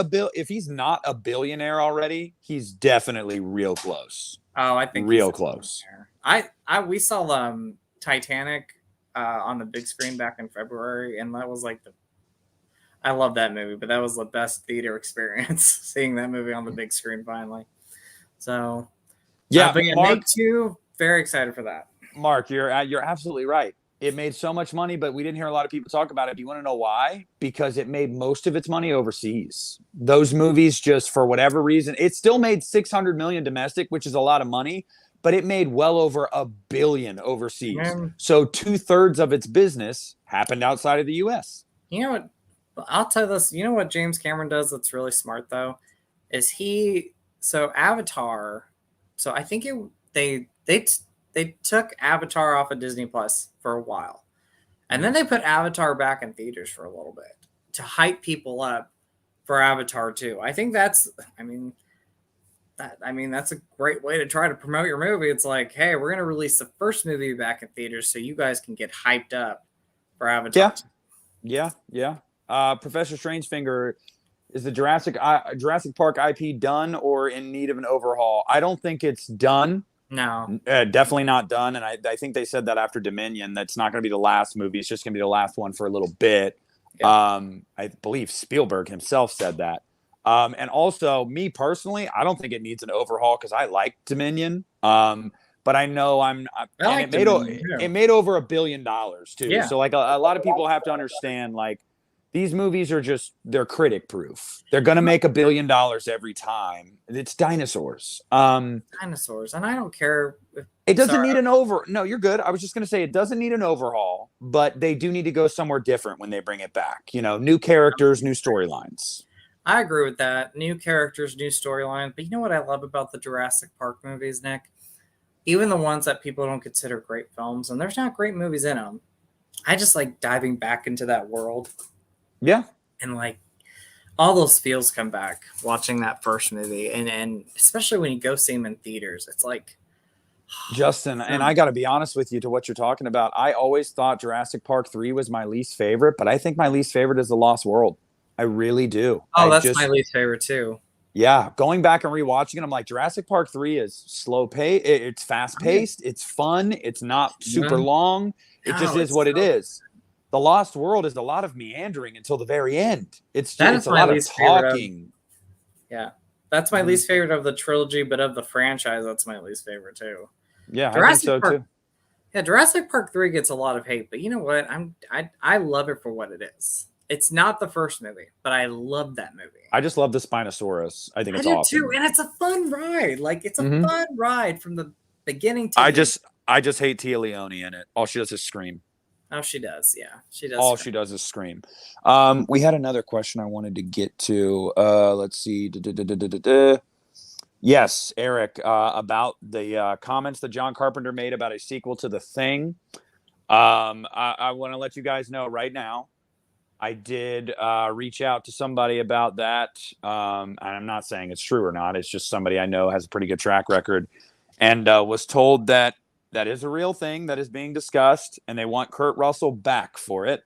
S2: a billionaire already, he's definitely real close.
S1: oh, I think
S2: real close.
S1: We saw Titanic on the big screen back in February, and that was like I love that movie, but that was the best theater experience seeing that movie on the big screen finally. So
S2: yeah,
S1: but yeah,
S2: Mark,
S1: Make 2, very excited for that.
S2: Mark, you're absolutely right. It made so much money, but we didn't hear a lot of people talk about it. Do you want to know why? Because it made most of its money overseas. Those movies, just for whatever reason, it still made 600 million domestic, which is a lot of money, but it made well over $1 billion overseas.
S1: Man.
S2: So 2/3 of its business happened outside of the U.S.
S1: You know what? I'll tell this. You know what James Cameron does that's really smart though, is Avatar. So I think they took Avatar off of Disney Plus for a while, and then they put Avatar back in theaters for a little bit to hype people up for Avatar 2. I think that's that's a great way to try to promote your movie. It's like, hey, we're gonna release the first movie back in theaters so you guys can get hyped up for Avatar.
S2: Yeah. Professor Strangefinger, is the Jurassic Park IP done or in need of an overhaul? I don't think it's done.
S1: No,
S2: definitely not done. And I think they said that after Dominion, that's not going to be the last movie. It's just going to be the last one for a little bit. Yeah. I believe Spielberg himself said that. And also, me personally, I don't think it needs an overhaul because I like Dominion. But I know it made over $1 billion too.
S1: Yeah.
S2: So like a lot of people have to understand, like, these movies are they're critic proof. They're going to make $1 billion every time. It's dinosaurs.
S1: Dinosaurs. And I don't care.
S2: It doesn't need No, you're good. I was just going to say it doesn't need an overhaul, but they do need to go somewhere different when they bring it back. You know, new characters, new storylines.
S1: I agree with that. New characters, new storyline. But you know what I love about the Jurassic Park movies, Nick? Even the ones that people don't consider great films, and there's not great movies in them. I just like diving back into that world.
S2: Yeah.
S1: And like all those feels come back watching that first movie. And especially when you go see them in theaters, it's like,
S2: Justin, and I got to be honest with you to what you're talking about. I always thought Jurassic Park 3 was my least favorite, but I think my least favorite is The Lost World. I really do.
S1: Oh, that's my least favorite too.
S2: Yeah. Going back and rewatching it, I'm like, Jurassic Park 3 is slow paced. It's fast paced. It's fun. It's not super long. It just is what it is. The Lost World is a lot of meandering until the very end. It's a lot of talking.
S1: Yeah. That's my least favorite of the trilogy, but of the franchise, that's my least favorite too.
S2: Yeah, I think so too.
S1: Yeah, Jurassic Park 3 gets a lot of hate, but you know what? I love it for what it is. It's not the first movie, but I love that movie.
S2: I just love the Spinosaurus. I think it's awesome
S1: too, and it's a fun ride. Like it's a fun ride from the beginning to.
S2: I just hate Tia Leone in it. All she does is scream.
S1: Oh, she does. Yeah, she does.
S2: All she does is scream. We had another question I wanted to get to. Let's see. Yes, Eric, about the comments that John Carpenter made about a sequel to The Thing. I want to let you guys know right now. I did reach out to somebody about that. And I'm not saying it's true or not. It's just somebody I know has a pretty good track record, and was told that is a real thing that is being discussed, and they want Kurt Russell back for it.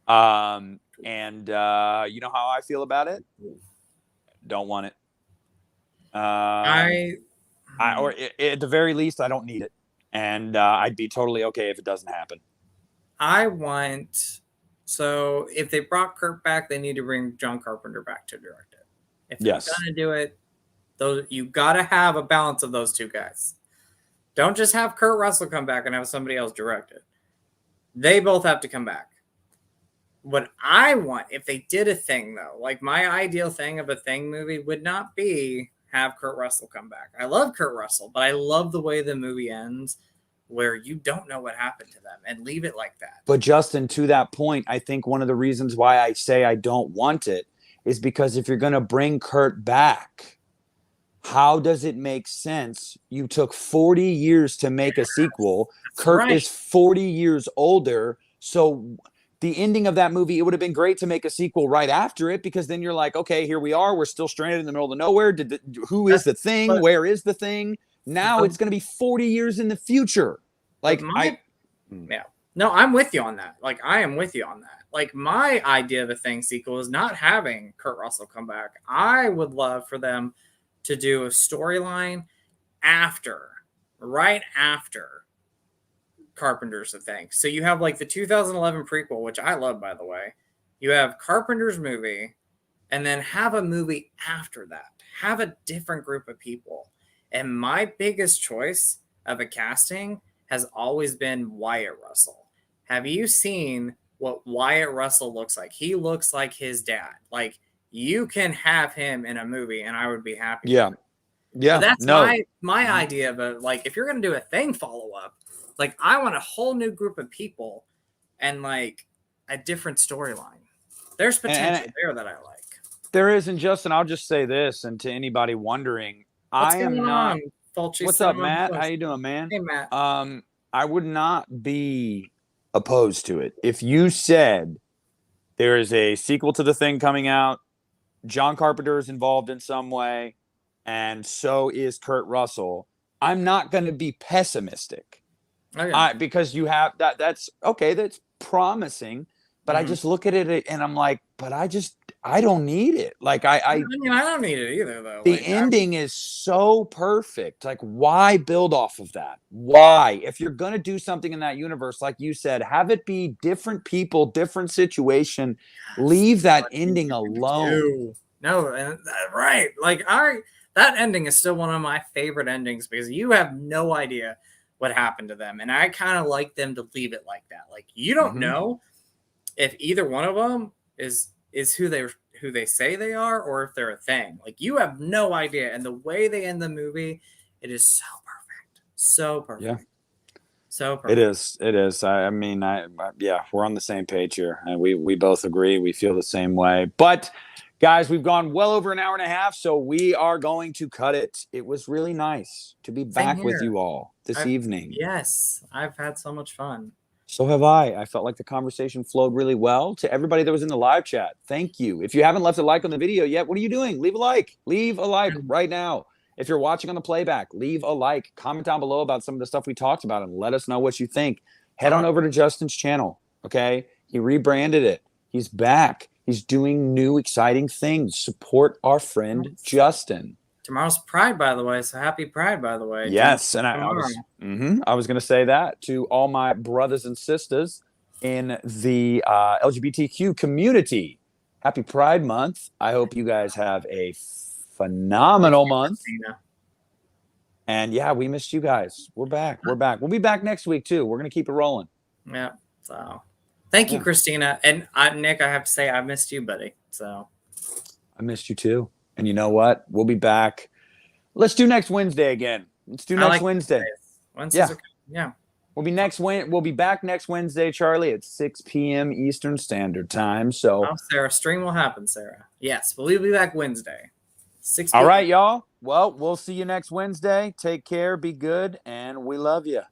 S2: And you know how I feel about it? Don't want it. Or at the very least, I don't need it. And I'd be totally okay if it doesn't happen.
S1: I want So if they brought Kurt back, they need to bring John Carpenter back to direct it. If they're
S2: Yes.
S1: gonna do it, those you gotta have a balance of those two guys. Don't just have Kurt Russell come back and have somebody else direct it. They both have to come back. What I want, if they did a thing though, like my ideal thing of a thing movie would not be have Kurt Russell come back. I love Kurt Russell, but I love the way the movie ends where you don't know what happened to them and leave it like that.
S2: But Justin, to that point, I think one of the reasons why I say I don't want it is because if you're going to bring Kurt back, how does it make sense? You took 40 years to make a sequel. Kurt is 40 years older. So the ending of that movie, it would have been great to make a sequel right after it, because then you're like, okay, here we are. We're still stranded in the middle of nowhere. Who is the thing? Where is the thing? Now it's going to be 40 years in the future. Like,
S1: yeah. No, I'm with you on that. Like, I am with you on that. Like, my idea of a thing sequel is not having Kurt Russell come back. I would love for them to do a storyline right after Carpenter's A Thing. So you have like the 2011 prequel, which I love, by the way. You have Carpenter's movie, and then have a movie after that. Have a different group of people. And my biggest choice of a casting has always been Wyatt Russell. Have you seen what Wyatt Russell looks like? He looks like his dad. Like, you can have him in a movie, and I would be happy.
S2: Yeah. Yeah.
S1: So that's my idea of a, like, if you're going to do a thing follow-up, like, I want a whole new group of people and, like, a different storyline. There's potential there that I like.
S2: There is, and Justin, I'll just say this, and to anybody wondering,
S1: What's
S2: I am
S1: going
S2: not.
S1: on, Fulci?
S2: What's up, Matt? How you doing, man?
S1: Hey, Matt.
S2: I would not be opposed to it if you said there is a sequel to The Thing coming out, John Carpenter is involved in some way, and so is Kurt Russell. I'm not going to be pessimistic.
S1: Okay.
S2: Because you have that. That's okay. That's promising. But I just look at it and I'm like, but I don't need it. Like
S1: I mean, I don't need it either, though.
S2: The ending is so perfect. Like, why build off of that? Why? If you're going to do something in that universe, like you said, have it be different people, different situation. Leave that ending alone.
S1: No, right. Like, that ending is still one of my favorite endings because you have no idea what happened to them. And I kind of like them to leave it like that. Like, you don't know if either one of them is who they say they are, or if they're a thing. Like, you have no idea. And the way they end the movie, it is so perfect. So perfect.
S2: Yeah.
S1: So perfect.
S2: It is. I mean, yeah, we're on the same page here. And we both agree. We feel the same way. But guys, we've gone well over an hour and a half, so we are going to cut it. It was really nice to be back with you all this evening.
S1: Yes, I've had so much fun.
S2: So have I. I felt like the conversation flowed really well. To everybody that was in the live chat, thank you. If you haven't left a like on the video yet, what are you doing? Leave a like. Leave a like right now. If you're watching on the playback, leave a like. Comment down below about some of the stuff we talked about and let us know what you think. Head on over to Justin's channel, okay? He rebranded it. He's back. He's doing new, exciting things. Support our friend Justin.
S1: Tomorrow's Pride, by the way. So happy Pride, by the way.
S2: Yes, and I was going to say that to all my brothers and sisters in the LGBTQ community. Happy Pride Month. I hope you guys have a phenomenal month.
S1: Christina.
S2: And yeah, we missed you guys. We're back. We'll be back next week too. We're going to keep it rolling.
S1: Yeah. So thank you, Christina. And Nick, I have to say, I missed you, buddy. So
S2: I missed you too. And you know what? We'll be back. Let's do next Wednesday again. Let's do next Wednesday.
S1: Yeah.
S2: We'll be back next Wednesday, Charlie, at 6 p.m. Eastern Standard Time. So,
S1: Sarah, stream will happen, Sarah. Yes, but we'll be back Wednesday. 6 p.m.
S2: All right, y'all. Well, we'll see you next Wednesday. Take care, be good, and we love you.